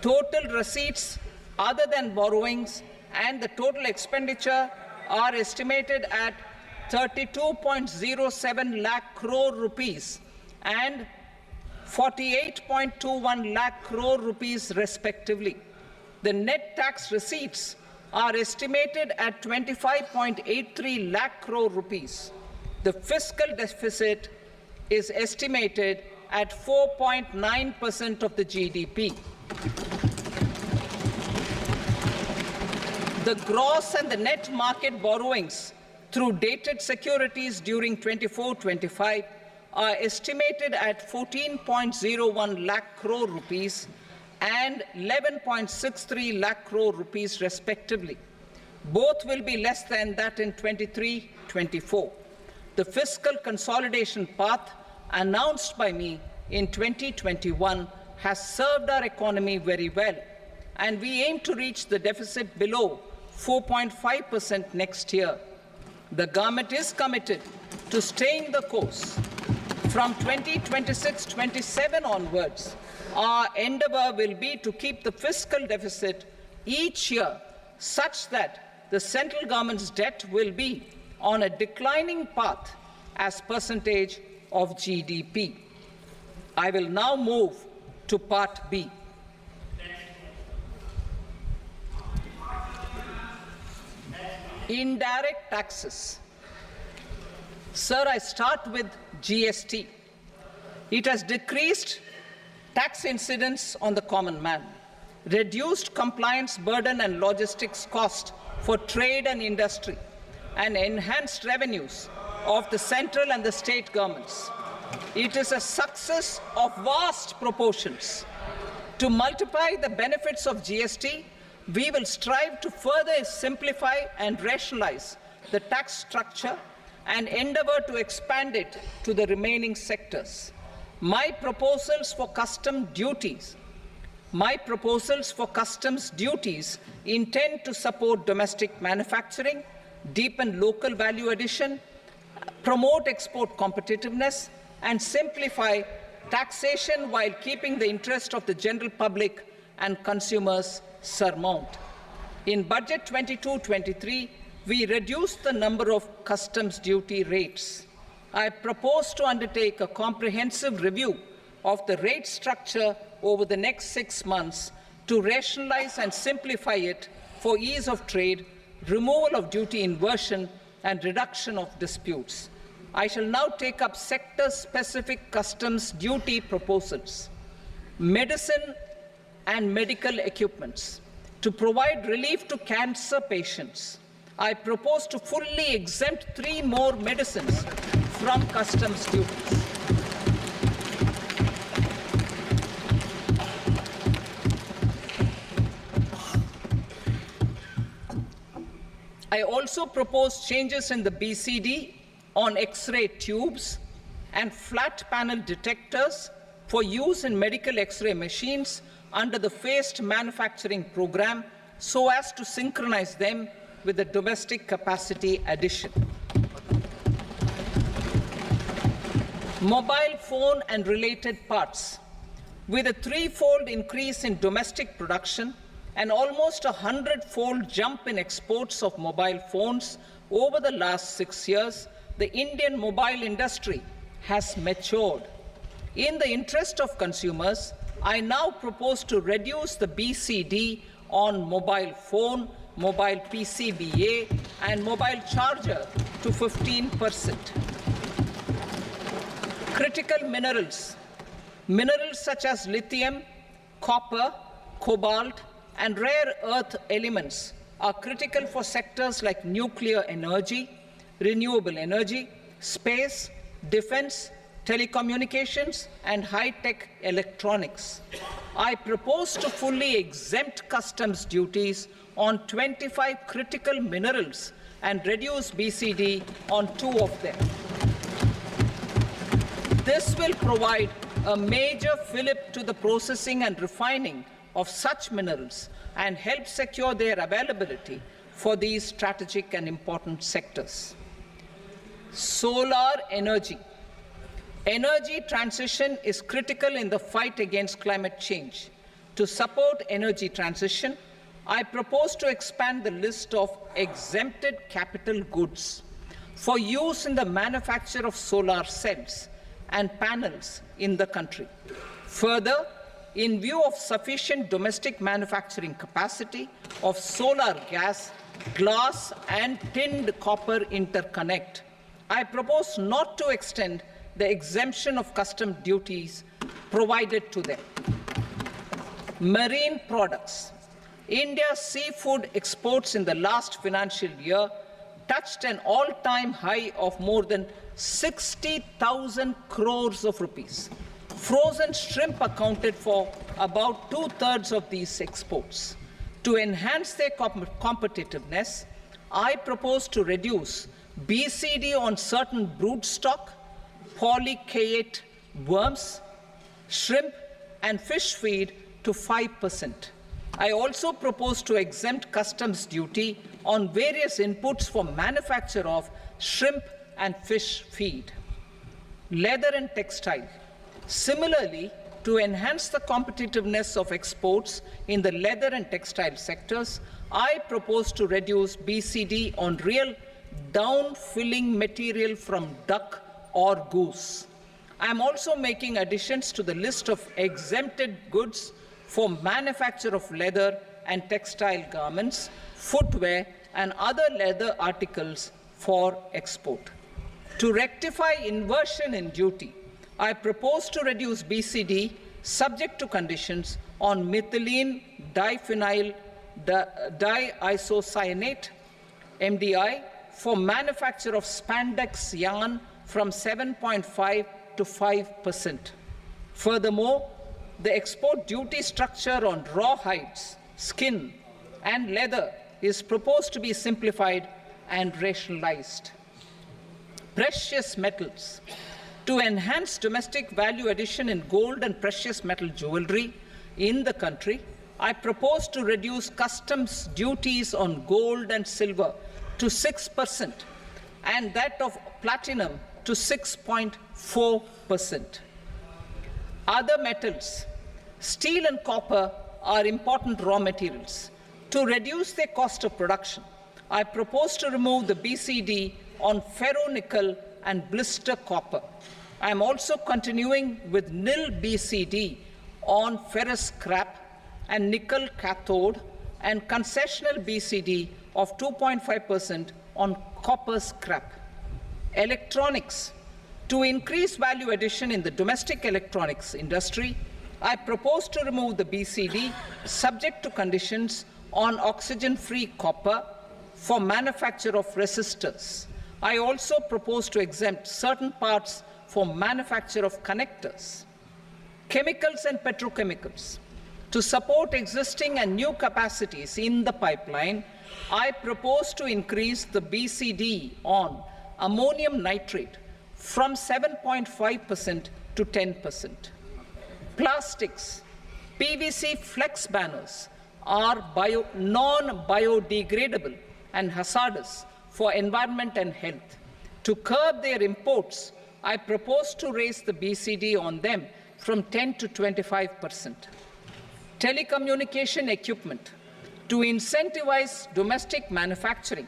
total receipts other than borrowings and the total expenditure are estimated at 32.07 lakh crore rupees and 48.21 lakh crore rupees respectively. The net tax receipts are estimated at 25.83 lakh crore rupees. The fiscal deficit is estimated at 4.9% of the GDP. The gross and the net market borrowings through dated securities during 24-25 are estimated at 14.01 lakh crore rupees and 11.63 lakh crore rupees respectively. Both will be less than that in 23-24. The fiscal consolidation path announced by me in 2021 has served our economy very well, and we aim to reach the deficit below 4.5% next year. The government is committed to staying the course. From 2026-27 onwards, our endeavour will be to keep the fiscal deficit each year such that the central government's debt will be on a declining path as percentage of GDP. I will now move to Part B. Indirect taxes. Sir, I start with GST. It has decreased tax incidence on the common man, reduced compliance burden and logistics cost for trade and industry, and enhanced revenues of the central and the state governments. It is a success of vast proportions. To multiply the benefits of GST, we will strive to further simplify and rationalize the tax structure and endeavour to expand it to the remaining sectors. My proposals for customs duties intend to support domestic manufacturing, deepen local value addition, promote export competitiveness, and simplify taxation while keeping the interest of the general public and consumers surmount. In Budget 22-23, we reduced the number of customs duty rates. I propose to undertake a comprehensive review of the rate structure over the next 6 months to rationalize and simplify it for ease of trade, removal of duty inversion, and reduction of disputes. I shall now take up sector-specific customs duty proposals. Medicine and medical equipments. To provide relief to cancer patients, I propose to fully exempt 3 more medicines from customs duties. I also propose changes in the BCD on X-ray tubes and flat panel detectors for use in medical X-ray machines under the phased manufacturing program so as to synchronize them with the domestic capacity addition. Mobile phone and related parts. With a 3-fold increase in domestic production and almost a 100-fold jump in exports of mobile phones over the last 6 years, the Indian mobile industry has matured. In the interest of consumers, I now propose to reduce the BCD on mobile phone, mobile PCBA, and mobile charger to 15%. Critical minerals. Minerals such as lithium, copper, cobalt, and rare earth elements are critical for sectors like nuclear energy, renewable energy, space, defense, telecommunications, and high-tech electronics. I propose to fully exempt customs duties on 25 critical minerals and reduce BCD on 2 of them. This will provide a major fillip to the processing and refining of such minerals and help secure their availability for these strategic and important sectors. Solar energy. Energy transition is critical in the fight against climate change. To support energy transition, I propose to expand the list of exempted capital goods for use in the manufacture of solar cells and panels in the country. Further, in view of sufficient domestic manufacturing capacity of solar gas, glass, and tinned copper interconnect, I propose not to extend the exemption of custom duties provided to them. Marine products. India's seafood exports in the last financial year touched an all-time high of more than 60,000 crores of rupees. Frozen shrimp accounted for about 2/3 of these exports. To enhance their competitiveness, I propose to reduce BCD on certain broodstock, polychaete worms, shrimp, and fish feed to 5%. I also propose to exempt customs duty on various inputs for manufacture of shrimp and fish feed. Leather and textile. Similarly, to enhance the competitiveness of exports in the leather and textile sectors, I propose to reduce BCD on real down-filling material from duck or goose. I am also making additions to the list of exempted goods for manufacture of leather and textile garments, footwear, and other leather articles for export. To rectify inversion in duty, I propose to reduce BCD subject to conditions on methylene diphenyl diisocyanate, MDI, for manufacture of spandex yarn from 7.5 to 5%. Furthermore, the export duty structure on raw hides, skin, and leather is proposed to be simplified and rationalized. Precious metals. To enhance domestic value addition in gold and precious metal jewelry in the country, I propose to reduce customs duties on gold and silver to 6% and that of platinum to 6.4%. Other metals. Steel and copper are important raw materials. To reduce their cost of production, I propose to remove the BCD on ferronickel and blister copper. I am also continuing with nil BCD on ferrous scrap and nickel cathode and concessional BCD of 2.5% on copper scrap. Electronics. To increase value addition in the domestic electronics industry, I propose to remove the BCD subject to conditions on oxygen-free copper for manufacture of resistors. I also propose to exempt certain parts for manufacture of connectors. Chemicals and petrochemicals. To support existing and new capacities in the pipeline, I propose to increase the BCD on ammonium nitrate from 7.5% to 10%. Plastics. PVC flex banners are non-biodegradable and hazardous for environment and health. To curb their imports, I propose to raise the BCD on them from 10 to 25%. Telecommunication equipment. To incentivize domestic manufacturing,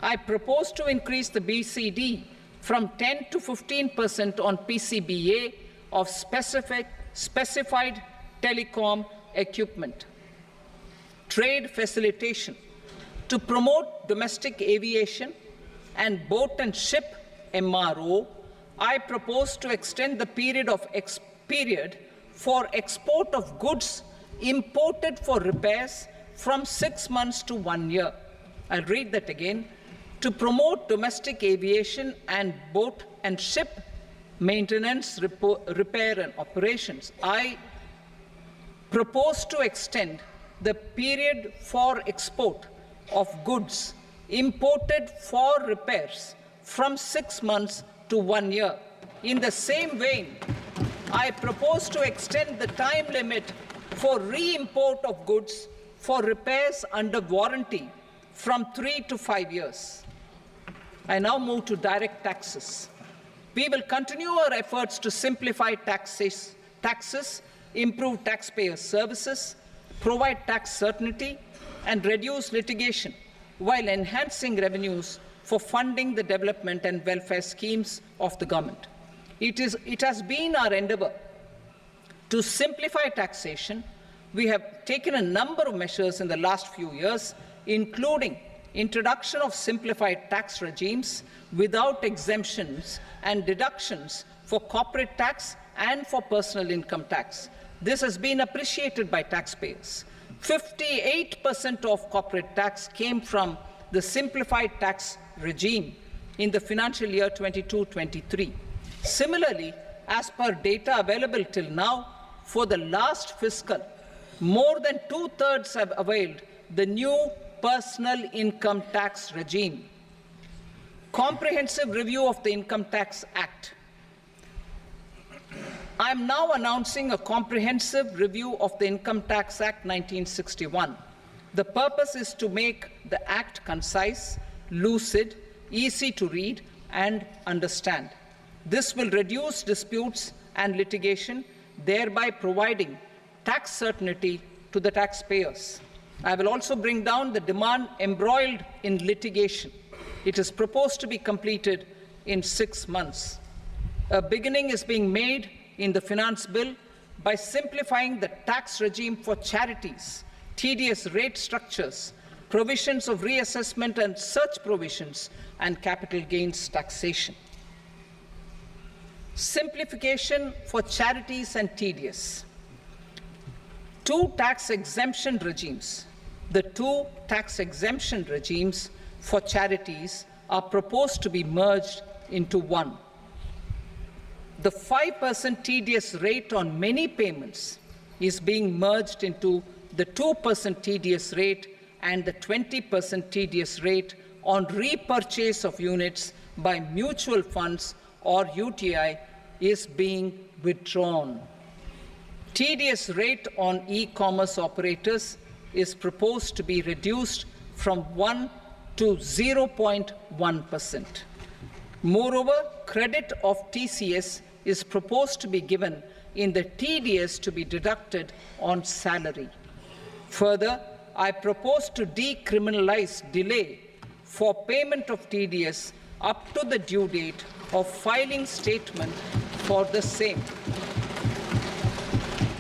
I propose to increase the BCD from 10 to 15% on PCBA of specified telecom equipment. Trade facilitation. To promote domestic aviation and boat and ship MRO, I propose to extend the period for export of goods imported for repairs from 6 months to 1 year. I'll read that again. To promote domestic aviation and boat and ship maintenance, repair and operations, I propose to extend the period for export of goods imported for repairs from 6 months to 1 year. In the same vein, I propose to extend the time limit for re-import of goods for repairs under warranty from 3 to 5 years. I now move to direct taxes. We will continue our efforts to simplify taxes, improve taxpayer services, provide tax certainty, and reduce litigation while enhancing revenues for funding the development and welfare schemes of the government. It has been our endeavor to simplify taxation. We have taken a number of measures in the last few years, including introduction of simplified tax regimes without exemptions and deductions for corporate tax and for personal income tax. This has been appreciated by taxpayers. 58% of corporate tax came from the simplified tax regime in the financial year 22-23. Similarly, as per data available till now, for the last fiscal, more than 2/3 have availed the new personal income tax regime. Comprehensive review of the Income Tax Act. I am now announcing a comprehensive review of the Income Tax Act 1961. The purpose is to make the Act concise, lucid, easy to read and understand. This will reduce disputes and litigation, thereby providing tax certainty to the taxpayers. I will also bring down the demand embroiled in litigation. It is proposed to be completed in 6 months. A beginning is being made in the Finance Bill by simplifying the tax regime for charities, tedious rate structures, provisions of reassessment and such provisions, and capital gains taxation. Simplification for charities and tedious. Two tax exemption regimes. The two tax exemption regimes for charities are proposed to be merged into one. The 5% tedious rate on many payments is being merged into the 2% tedious rate, and the 20% tedious rate on repurchase of units by mutual funds or UTI is being withdrawn. Tedious rate on e-commerce operators is proposed to be reduced from 1 to 0.1%. Moreover, credit of TCS is proposed to be given in the TDS to be deducted on salary. Further, I propose to decriminalize delay for payment of TDS up to the due date of filing statement for the same.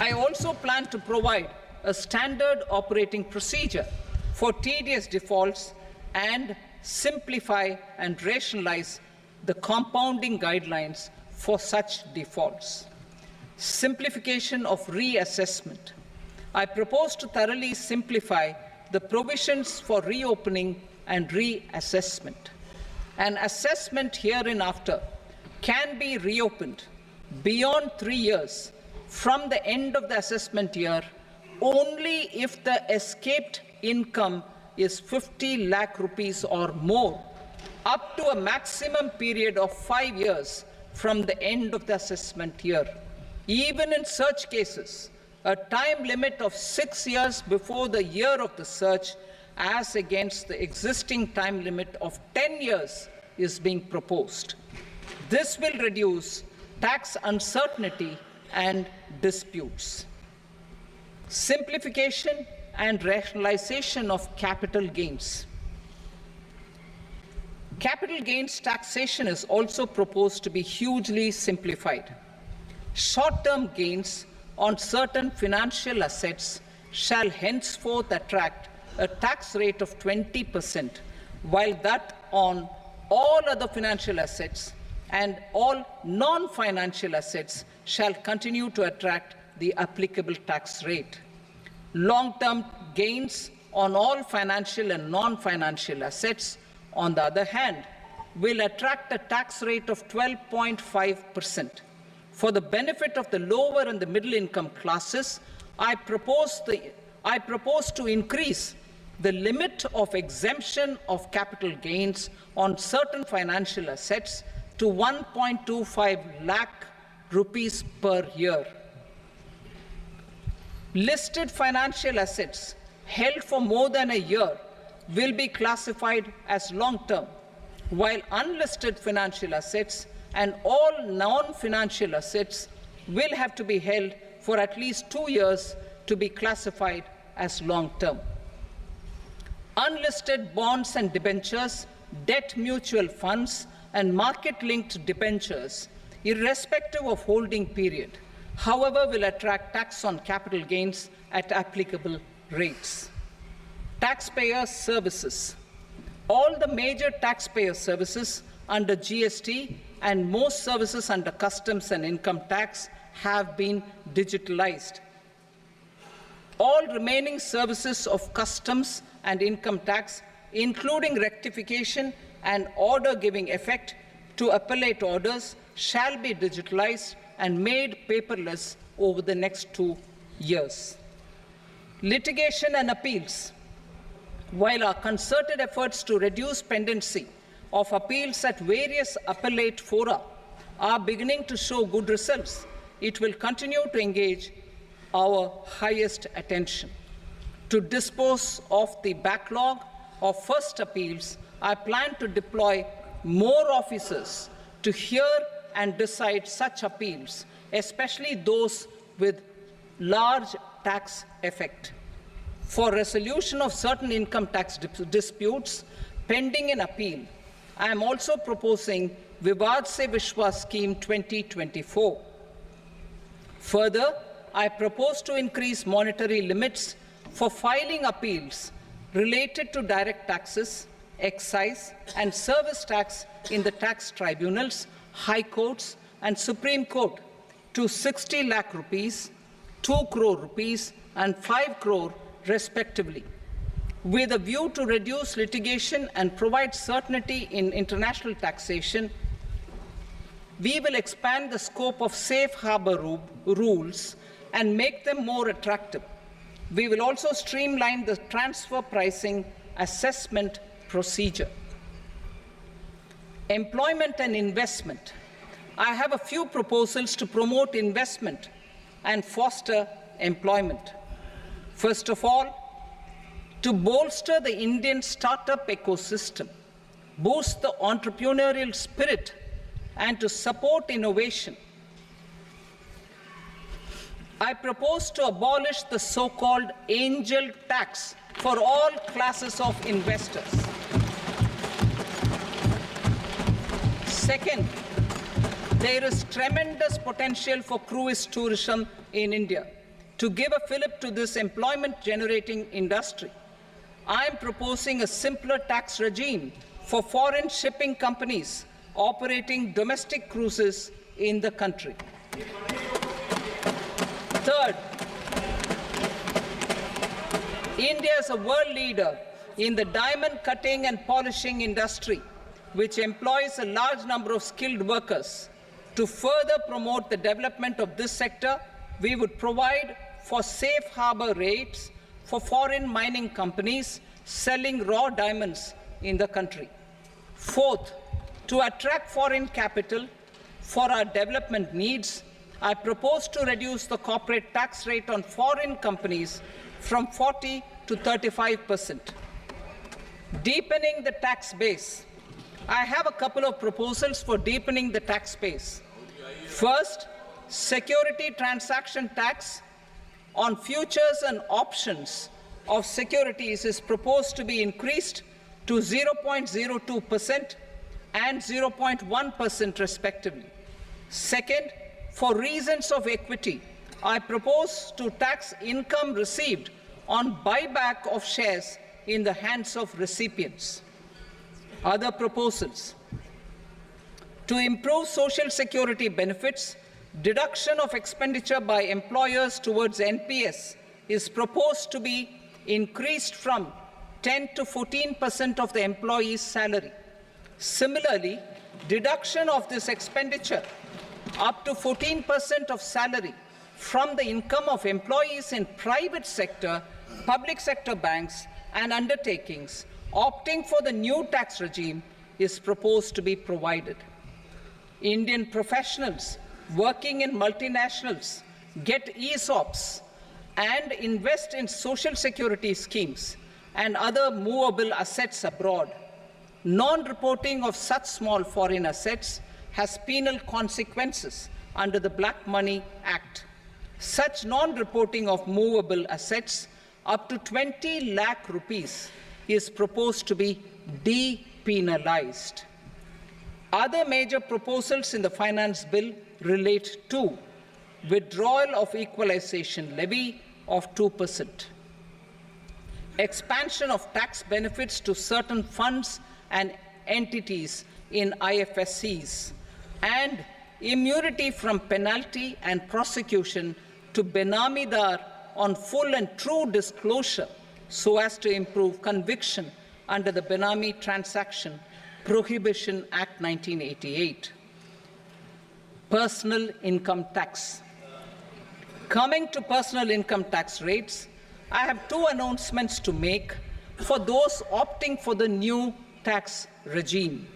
I also plan to provide a standard operating procedure for TDS defaults and simplify and rationalize the compounding guidelines for such defaults. Simplification of reassessment. I propose to thoroughly simplify the provisions for reopening and reassessment. An assessment hereinafter can be reopened beyond 3 years from the end of the assessment year only if the escaped income is 50 lakh rupees or more, up to a maximum period of 5 years from the end of the assessment year. Even in such cases, a time limit of 6 years before the year of the search, as against the existing time limit of 10 years, is being proposed. This will reduce tax uncertainty and disputes. Simplification and rationalization of capital gains. Capital gains taxation is also proposed to be hugely simplified. Short-term gains on certain financial assets shall henceforth attract a tax rate of 20%, while that on all other financial assets and all non-financial assets shall continue to attract the applicable tax rate. Long-term gains on all financial and non-financial assets, on the other hand, will attract a tax rate of 12.5%. For the benefit of the lower and the middle income classes, I propose to increase the limit of exemption of capital gains on certain financial assets to 1.25 lakh rupees per year. Listed financial assets held for more than a year will be classified as long-term, while unlisted financial assets and all non-financial assets will have to be held for at least 2 years to be classified as long-term. Unlisted bonds and debentures, debt mutual funds, and market-linked debentures, irrespective of holding period, however, will attract tax on capital gains at applicable rates. Taxpayer services. All the major taxpayer services under GST and most services under customs and income tax have been digitalized. All remaining services of customs and income tax, including rectification and order giving effect to appellate orders, shall be digitalized and made paperless over the next 2 years. Litigation and appeals. While our concerted efforts to reduce pendency of appeals at various appellate fora are beginning to show good results, it will continue to engage our highest attention. To dispose of the backlog of first appeals, I plan to deploy more officers to hear and decide such appeals, especially those with large tax effect. For resolution of certain income tax disputes pending an appeal, I am also proposing Vivad Se Vishwas Scheme 2024. Further, I propose to increase monetary limits for filing appeals related to direct taxes, excise, and service tax in the tax tribunals, high courts, and Supreme Court to 60 lakh rupees, 2 crore rupees, and 5 crore respectively. With a view to reduce litigation and provide certainty in international taxation, we will expand the scope of safe harbor rules and make them more attractive. We will also streamline the transfer pricing assessment procedure. Employment and investment. I have a few proposals to promote investment and foster employment. First of all, to bolster the Indian startup ecosystem, boost the entrepreneurial spirit, and to support innovation, I propose to abolish the so-called angel tax for all classes of investors. Second, there is tremendous potential for cruise tourism in India. To give a fillip to this employment-generating industry, I am proposing a simpler tax regime for foreign shipping companies operating domestic cruises in the country. Third, India is a world leader in the diamond cutting and polishing industry, which employs a large number of skilled workers. To further promote the development of this sector, we would provide for safe harbor rates for foreign mining companies selling raw diamonds in the country. Fourth, to attract foreign capital for our development needs, I propose to reduce the corporate tax rate on foreign companies from 40 to 35%. Deepening the tax base. I have a couple of proposals for deepening the tax base. First, security transaction tax on futures and options of securities is proposed to be increased to 0.02% and 0.1% respectively. Second, for reasons of equity, I propose to tax income received on buyback of shares in the hands of recipients. Other proposals: to improve social security benefits, deduction of expenditure by employers towards NPS is proposed to be increased from 10 to 14% of the employee's salary. Similarly, deduction of this expenditure up to 14% of salary from the income of employees in private sector, public sector banks and undertakings opting for the new tax regime is proposed to be provided. Indian professionals working in multinationals get ESOPs and invest in social security schemes and other movable assets abroad. Non-reporting of such small foreign assets has penal consequences under the Black Money Act. Such non-reporting of movable assets up to 20 lakh rupees is proposed to be depenalized. Other major proposals in the finance bill relate to withdrawal of equalization levy of 2%, expansion of tax benefits to certain funds and entities in IFSCs, and immunity from penalty and prosecution to Benamidar on full and true disclosure so as to improve conviction under the Benami Transaction Prohibition Act 1988. Personal income tax. Coming to personal income tax rates, I have two announcements to make for those opting for the new tax regime.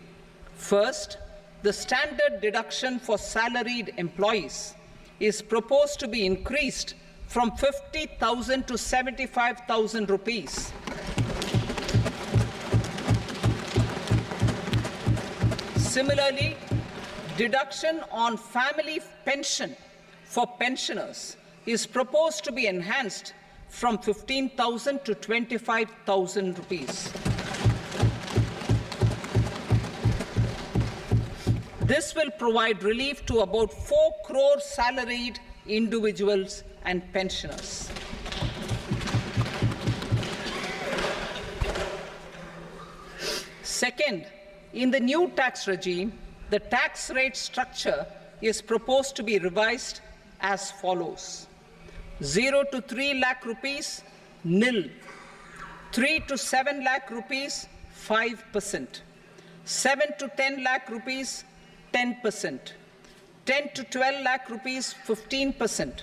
First, the standard deduction for salaried employees is proposed to be increased from 50,000 to 75,000 rupees. Similarly, deduction on family pension for pensioners is proposed to be enhanced from 15,000 to 25,000 rupees. This will provide relief to about 4 crore salaried individuals and pensioners. Second, in the new tax regime, the tax rate structure is proposed to be revised as follows: 0 to 3 lakh rupees, nil; 3 to 7 lakh rupees, 5%; 7 to 10 lakh rupees, 10%; 10 to 12 lakh rupees, 15%;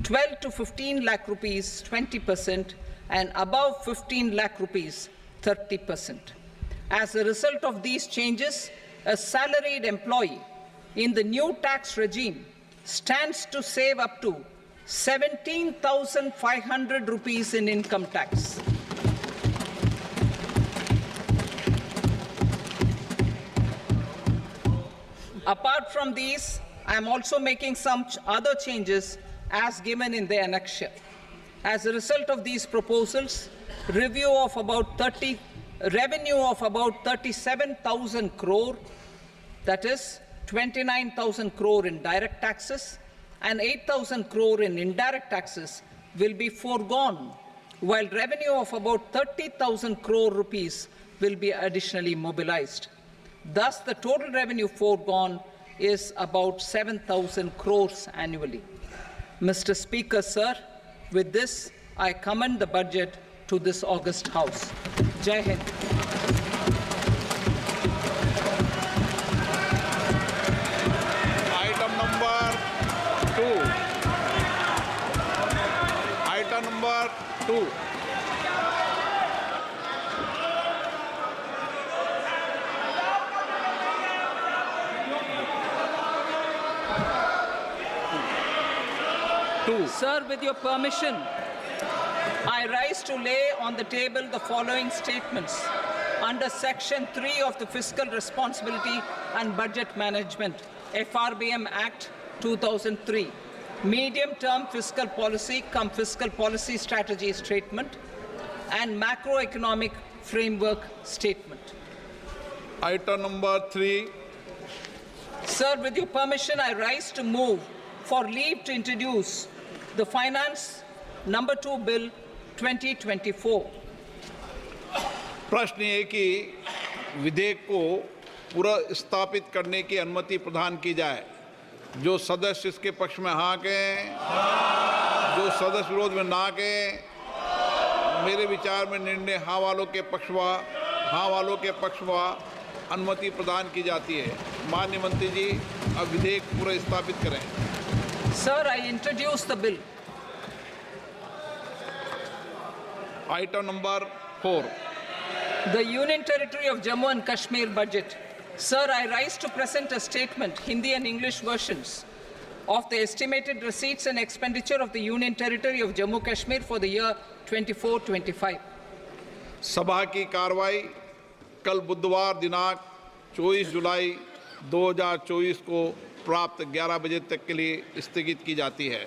12 to 15 lakh rupees, 20%; and above 15 lakh rupees, 30%. As a result of these changes, a salaried employee in the new tax regime stands to save up to 17,500 rupees in income tax. Apart from these, I am also making some other changes as given in the annexure. As a result of these proposals, revenue of about 37,000 crore, that is 29,000 crore in direct taxes and 8,000 crore in indirect taxes, will be foregone, while revenue of about 30,000 crore rupees will be additionally mobilized. Thus, the total revenue foregone is about 7,000 crores annually. Mr. Speaker, sir, with this, I commend the budget to this august House. Jai Hind. Item number 2. Item number 2. Sir, with your permission, I rise to lay on the table the following statements under Section 3 of the Fiscal Responsibility and Budget Management, FRBM Act 2003, Medium-Term Fiscal Policy cum Fiscal Policy Strategy Statement, and Macroeconomic Framework Statement. Item number 3. Sir, with your permission, I rise to move for leave to introduce the Finance Number 2 Bill 2024. प्रश्न ये कि विधेयक को पुनर्स्थापित करने की अनुमति प्रदान की जाए। जो सदस्य इसके पक्ष में हाँ कहें, जो सदस्य विरोध में ना कहें, मेरे विचार में निर्णय हाँ वालों के पक्षवा अनुमति प्रदान की जाती है। माननीय मंत्री जी, अब विधेयक पूरा स्थापित करें। Sir, I introduce the bill. Item number 4, The Union Territory of Jammu and Kashmir budget. Sir, I rise to present a statement, Hindi and English versions, of the estimated receipts and expenditure of the Union Territory of Jammu and Kashmir for the year 24-25. सभा की कार्रवाई कल बुधवार दिनांक 24 जुलाई 2024 को प्राप्त 11 बजे तक के लिए स्थगित की जाती है।